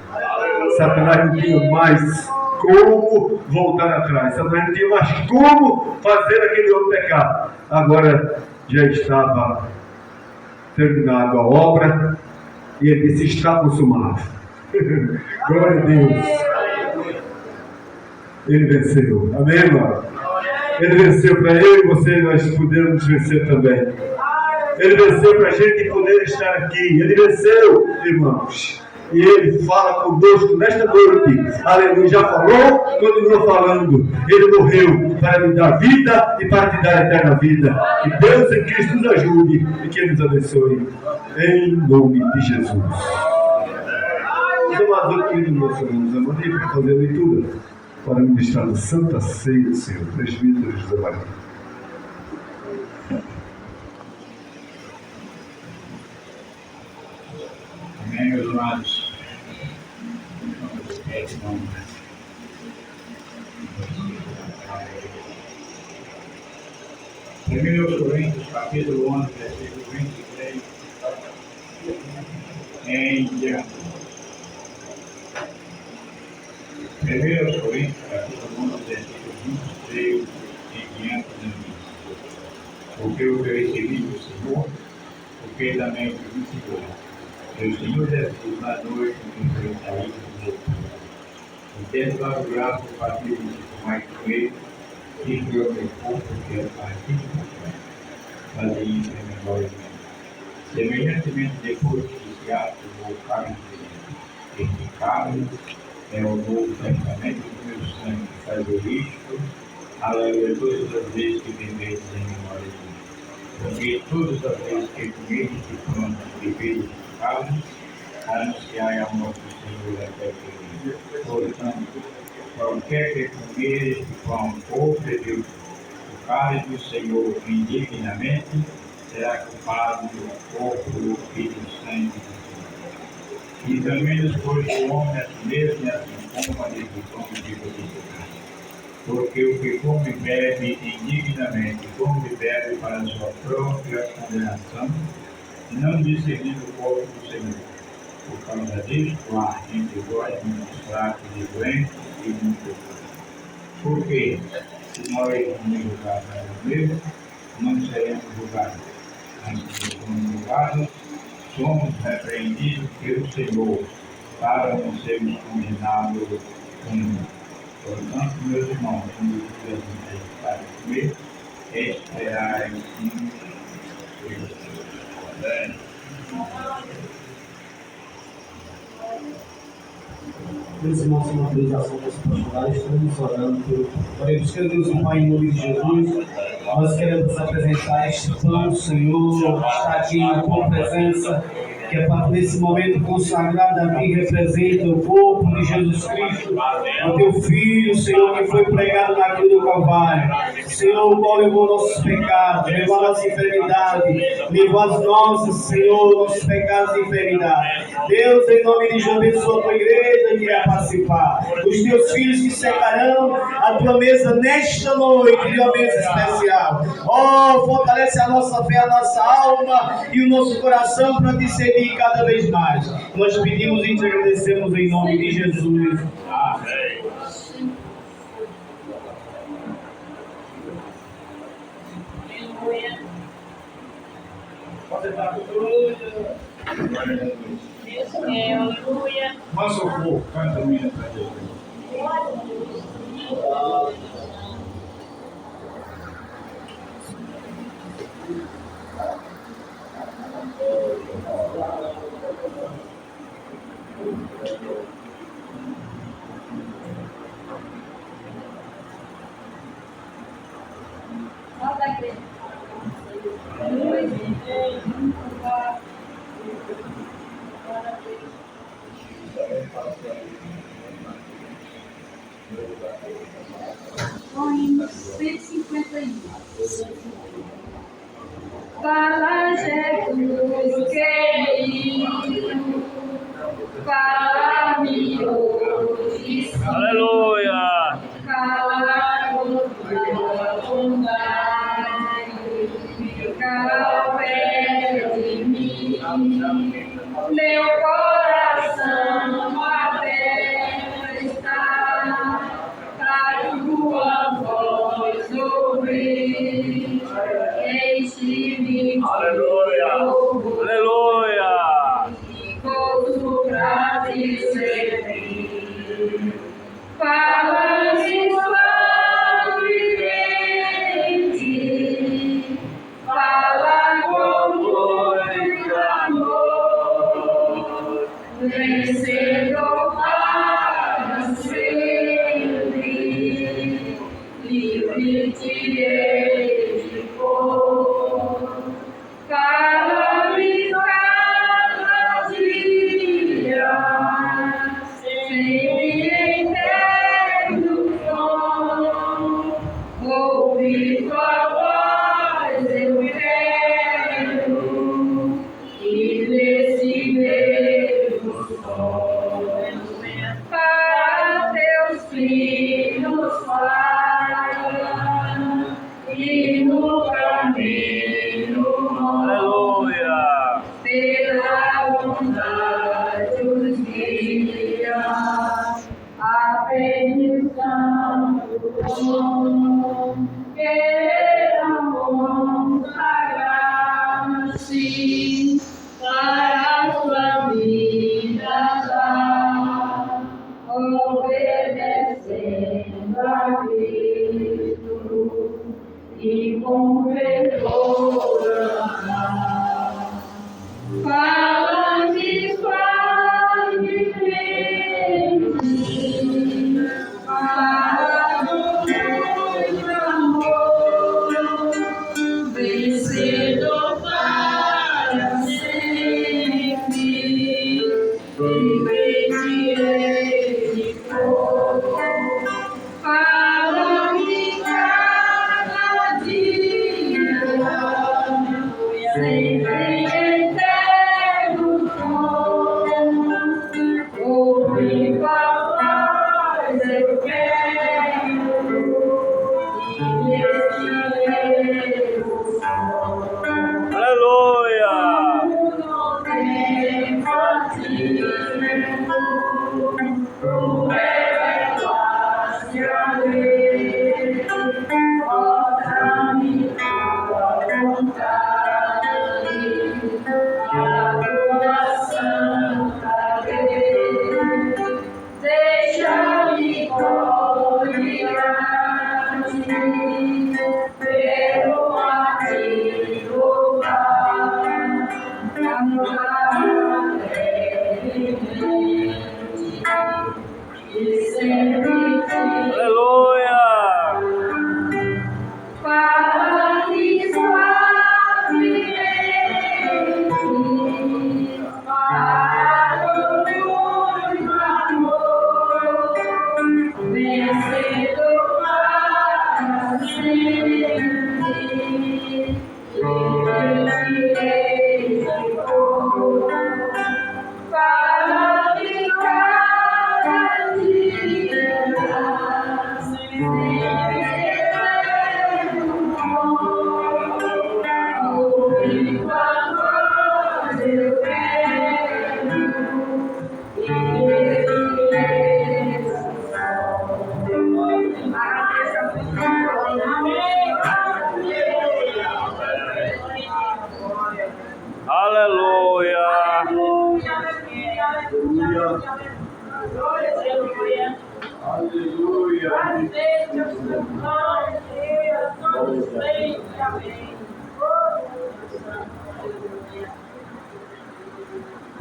Satanás não tinha mais como voltar atrás. Satanás não tinha mais como fazer aquele outro pecado. Agora já estava terminada a obra e ele disse, está consumado. Glória a Deus. Ele venceu. Amém, irmão? Ele venceu para eu e você, nós podemos vencer também. Ele venceu para a gente poder estar aqui. Ele venceu, irmãos. E Ele fala conosco nesta noite. Aleluia. Já falou, continuou falando. Ele morreu para me dar vida e para te dar eterna vida. Que Deus em Cristo nos ajude e que Ele nos abençoe. Em nome de Jesus. Os amados, queridos meus irmãos, eu mandei para fazer a leitura para ministrar a Santa Ceia do Senhor. Presbítero José Maria. Amém, meus amados. Primeiro Coríntios, capítulo 11, versículo 23 em diante. Primeiro Coríntios, capítulo 11, versículo 23 em diante. Porque eu recebi do Senhor, porque também do Senhor. O Senhor Jesus, na noite em que foi saído do sepulcro, e tendo dado graça ao partido de mais com ele, e que eu me corpo que é partido do pão, fazia isso em memória de mim. Semelhantemente, depois que esse ato do carne de este carne é o novo testamento do meu sangue, fazer isto, aleluia, todas as vezes que bebeis em memória de mim. Porque todas as vezes que comeis e pronto, bebeis anunciai a morte do Senhor até que ele. Portanto, qualquer que comer este pão ou beber o cálice do Senhor indignamente, será culpado do corpo e do sangue do Senhor. E também depois do homem a si mesmo e assim coma desse pão e beba desse cálice. Porque o que come e bebe indignamente, come e bebe para a sua própria condenação, não discernindo o corpo do Senhor. Por causa disto, há entre vós muitos fracos e doentes e muitos. Porque, se nós nos julgarmos a nós mesmos, não seremos julgados. Antes de sermos julgados, somos repreendidos pelo Senhor, para não sermos condenados com ele. Portanto, meus irmãos, quando vocês para comer, esperai em Deus. Meus irmãos, uma autorização dos pastorais, estamos orando. Oremos, Deus e Pai, em nome de Jesus. Nós queremos apresentar este pão, Senhor, que está aqui em tua presença, que é para nesse momento consagrado a mim, representa o corpo corpo de Jesus Cristo, o teu Filho, Senhor, que foi pregado na cruz do Calvário. Senhor, o qual levou nossos pecados, levou a nossa enfermidade, levou as nossas, Senhor, nossos pecados e enfermidade. Deus, em nome de Jesus, abençoa a tua igreja que irá participar. Os teus filhos que secarão a tua mesa nesta noite, de uma mesa especial. Oh, fortalece a nossa fé, a nossa alma e o nosso coração para te servir cada vez mais. Nós pedimos e te agradecemos em nome de Jesus. Amém. Aleluia. Pode estar tudo. Deus é, aleluia. Mas socorro, canta a minha para Deus. Poema 151. Fala, Jesus querido, fala-me hoje. Aleluia! Fala com tua bondade, fica perto de mim. Meu coração aberto está para tua voz ouvir. Enche-me de Aleluia! louvor Aleluia! e gozo pra te servir. Fala-me suavemente, fala com muito amor, vencedor para sempre, livre te hei de pôr. Fala-me cada dia, sempre em eterno tom. Ouvir tua voz eu quero, e nesse mesmo som, para teus filhos fala, e no caminho Aleluia! pela bondade os guia, a permissão do dom, queiram consagrar-se para a sua vida dar, obedecendo a Cristo e com fervor amar. Fala-me suavemente, fala com muito amor, vencedor para sempre, livre te hei de pôr. Fala-me cada dia, sempre eterno tom. Ouve palavras eu quero, e neste mesmo som. Aleluia! Deixa-me gloriar-te, pelo a ti louvar, cantar alegremente, e sempre te Aleluia! fala-me suavemente, fala com muito amor,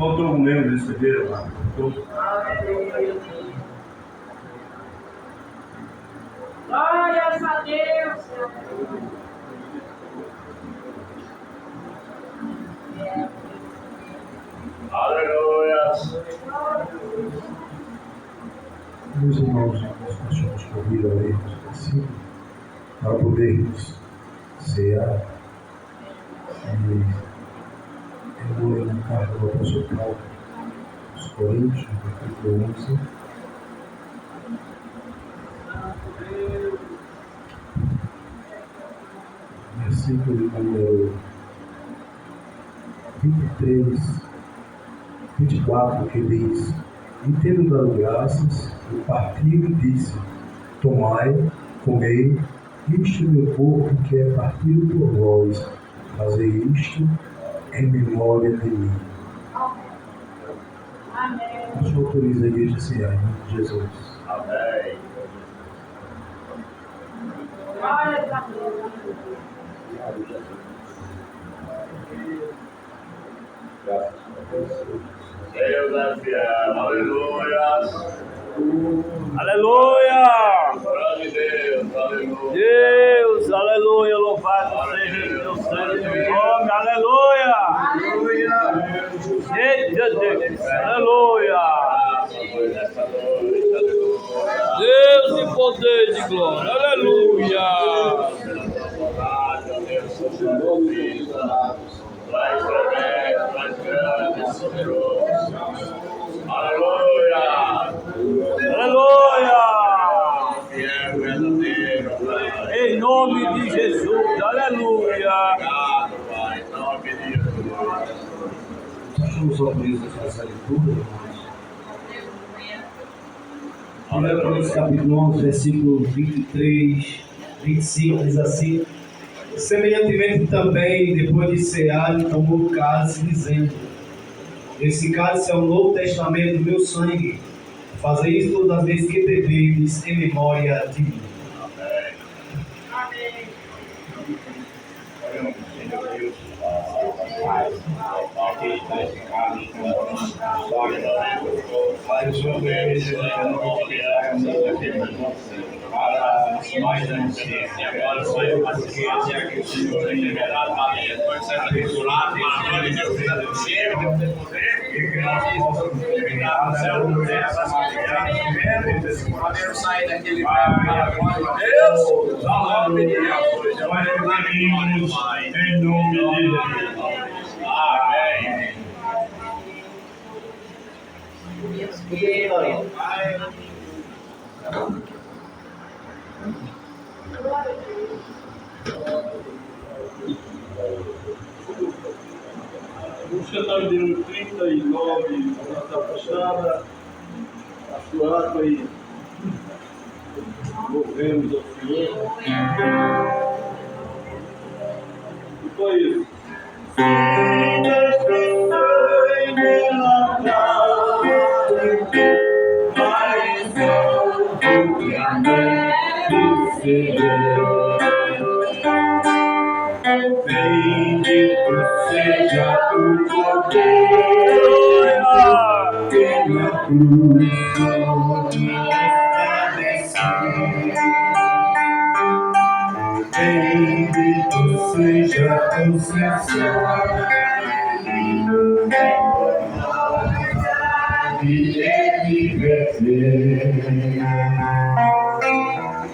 Faltou algum membro receber, amado? Glórias a Deus. Aleluia. Meus irmãos, nós somos convidados a lermos o versículo para podermos cear. Eu vou ler na carta do apóstolo Paulo aos Coríntios, no capítulo 11. Versículo de número 23, 24, que diz: E tendo dado graças, eu partiu e disse: Tomai, comei, isto é meu corpo que é partido por vós, fazei isto em memória de mim. Amém. O Senhor autoriza a igreja a cear, em nome de Jesus. Amém. Glórias a Deus. Deus é fiel. Aleluia. Aleluia! Glória a Deus. Aleluia. Deus, aleluia, louvado seja Deus santo nome, aleluia! Eita Deus, aleluia! Deus de poder e de glória, aleluia! Aleluia! Aleluia! Fiel, verdadeiro, Pai. Em nome de Jesus, aleluia! Obrigado, Pai, em nome de Jesus. Nós nos autorizamos a essa leitura, irmãos. 1 Coríntios capítulo 11, versículo 23, 25, diz assim: Semelhantemente também, depois de cear, ele tomou o cálice, dizendo: Esse cálice é o Novo Testamento do meu sangue. Fazei isso todas as vezes que bebedes em memória de mim. Amém. Amém. Oremos, Senhor Deus, Pai, aqui está esse cálice, Pai, o Senhor Deus, para mais anciência, agora Senhor, porque aqui o Senhor tem liberado a minha coisa abençoada, para a glória de Deus, e que nós possamos terminar no céu do podemos sair daquele pai, Deus, nome de Jesus, nós pedimos em nome de Jesus. Amém. Vamos cantar o número 39, nossa fachada, a sua água e louvemos ao Senhor. E foi isso. Bendito seja o poder que na cruz bendito seja o Senhor e ele viver.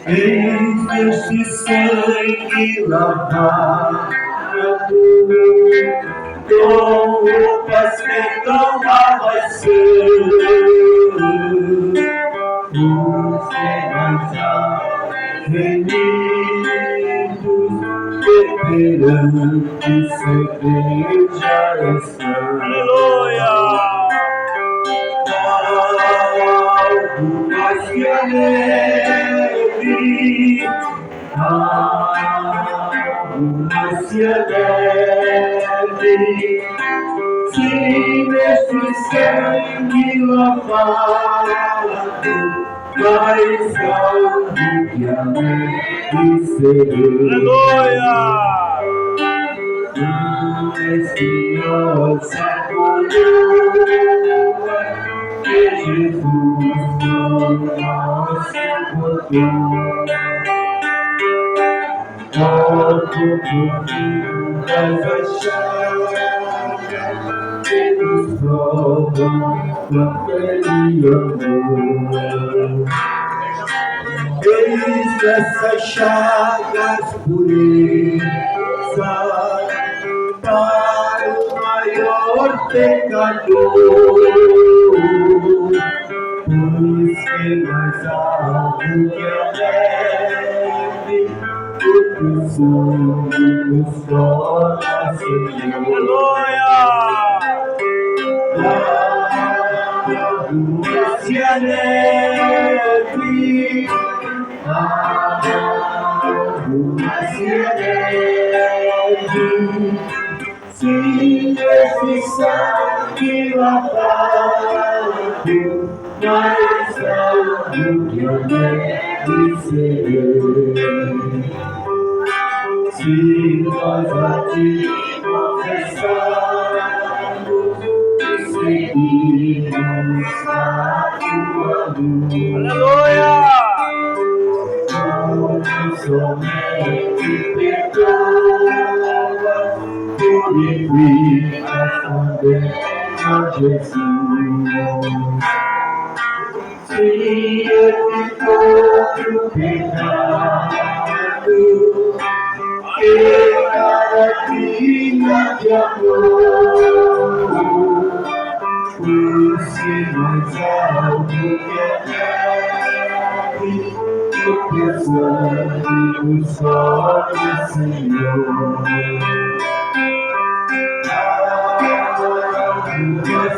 Este sangue lavado com roupas que não vai ser os remidos que perante cerveja estão. Aleluia! Algo mais que a neve, algo mais que a neve, se neste sangue lavado mais alto que a neve serei. Aleluia! Senhor, coroa que Jesus por nós botou. Toco por fim das chagas que nos provam quanto Ele amou. Eis essas chagas pureza para o maior pecador, pois que mais alto que a neve, o teu sangue nos torna Senhor. Se a neve, se a neve, se esse sangue lavado, mais alto que a neve serei. Se nós a ti confessarmos e seguirmos a tua luz, Aleluia! somente perdoa, purifica também a Jesus. Se ele for o pecado, que maravilha de amor, por ser mais alto que a neve, o teu sangue nos torna Senhor.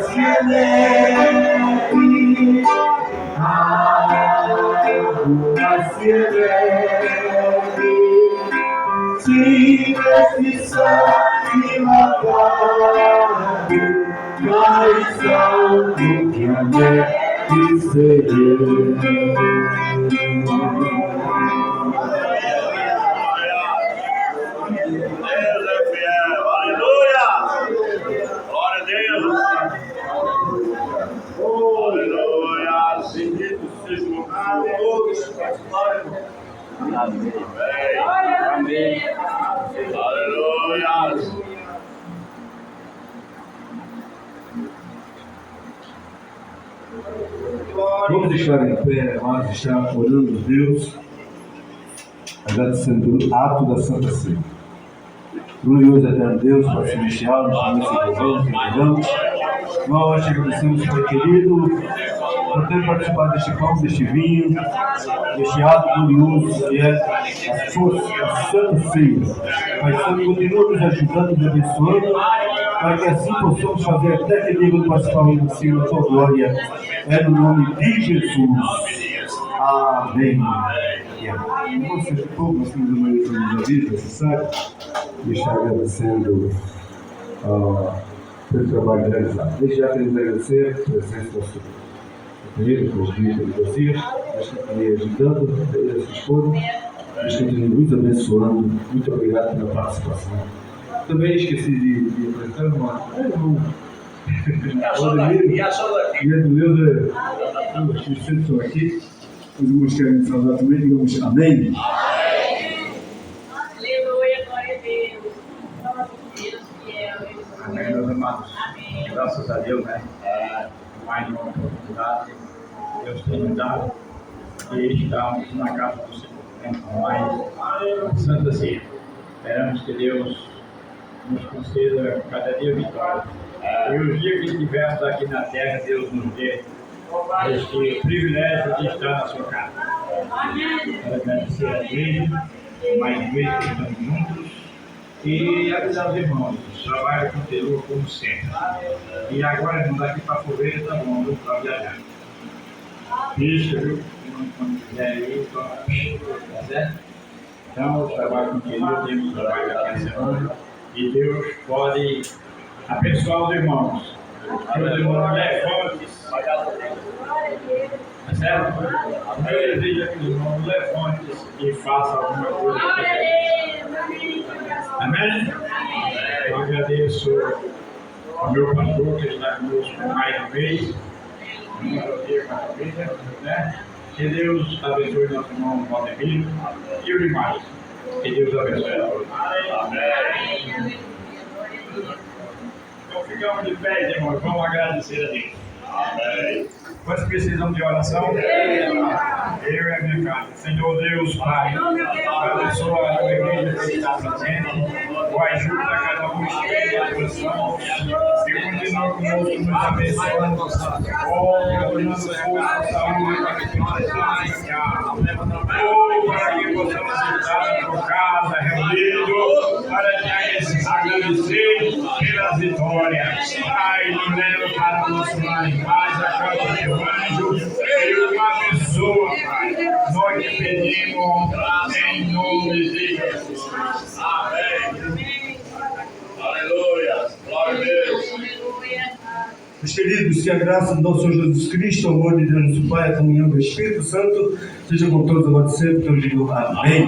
Se a neve, se a neve, se esse sangue lavado, mais alto que a neve serei. Deus é fiel, aleluia! Glória a Deus! Aleluia! Bendito seja o nome de todos. Amém. Aleluia! Vamos deixar em pé, nós estar orando a Deus, agradecendo pelo ato da Santa Ceia. Glorioso eterno Deus, Pai Celestial, nos conhecemos, nós te agradecemos, Pai querido, por ter participado deste pão, deste vinho, deste ato glorioso que é a Santa Ceia. Pai Santo, continua nos ajudando, nos abençoando, para que assim possamos fazer até aquele nível de participar do Senhor da tua glória. É no nome de Jesus. Amém. Vamos ser pouco, nós temos uma lição da vida, você sabe? Deixar agradecendo pelo trabalho realizado. Desde já queremos agradecer a presença do nosso companheiro, com os dias de vocês, mas continue ajudando, a sua esposa, mas continue nos abençoando. Muito obrigado pela participação. Também esqueci de apresentar uma irmã. E a Deus os cristãos estão aqui, os irmãos querem saudar também, digamos amém. Aleluia, glória a Deus. Glória a Deus, fiel. Amém, meus amados. Graças a Deus, né? Mais uma oportunidade Deus tem nos dado e estamos na casa do Senhor. Mais Santa Ceia. Esperamos que Deus nos conceda cada dia vitória. E os dias que estivermos aqui na terra, Deus nos dê este privilégio de estar na sua casa. Quero agradecer a igreja, mais uma vez que estamos juntos, e avisar os irmãos, o trabalho continua como sempre. E agora, irmãos, aqui para Fogueira, está bom, viu, para viajar. Isso, viu? Quando quiser ir, tá certo? Então, o trabalho continua, temos trabalho aqui na semana, e Deus pode abençoar os irmãos. Os irmãos levantes. Certo? O meu desejo é que os irmãos levantem e façam alguma coisa. Amém? Eu agradeço ao meu pastor que está conosco mais uma vez. Né? Que Deus abençoe nosso irmão Valdemiro e o demais. Que Deus abençoe a todos. Amém. Então ficamos de pé, irmãos. Vamos agradecer a Deus. Amém. Quantos precisam de oração? Eu e a minha casa. Senhor Deus, Pai, abençoa a igreja que está presente, o ajuda a cada um cheio de oração, e continua conosco, nos abençoando, dando força, saúde, para que possamos para que possamos estar em casa, reunidos, para te agradecer pelas vitórias. Pai, nos leva para o nosso lar em paz, a casa de anjo, e uma pessoa, Pai. Nós te pedimos em nome de Jesus. Amém. Aleluia. Glória a Deus. Meus queridos, que a graça do nosso Senhor Jesus Cristo, o amor de Deus, nosso Pai, a comunhão do Espírito Santo, seja com todos agora sempre, que eu digo amém.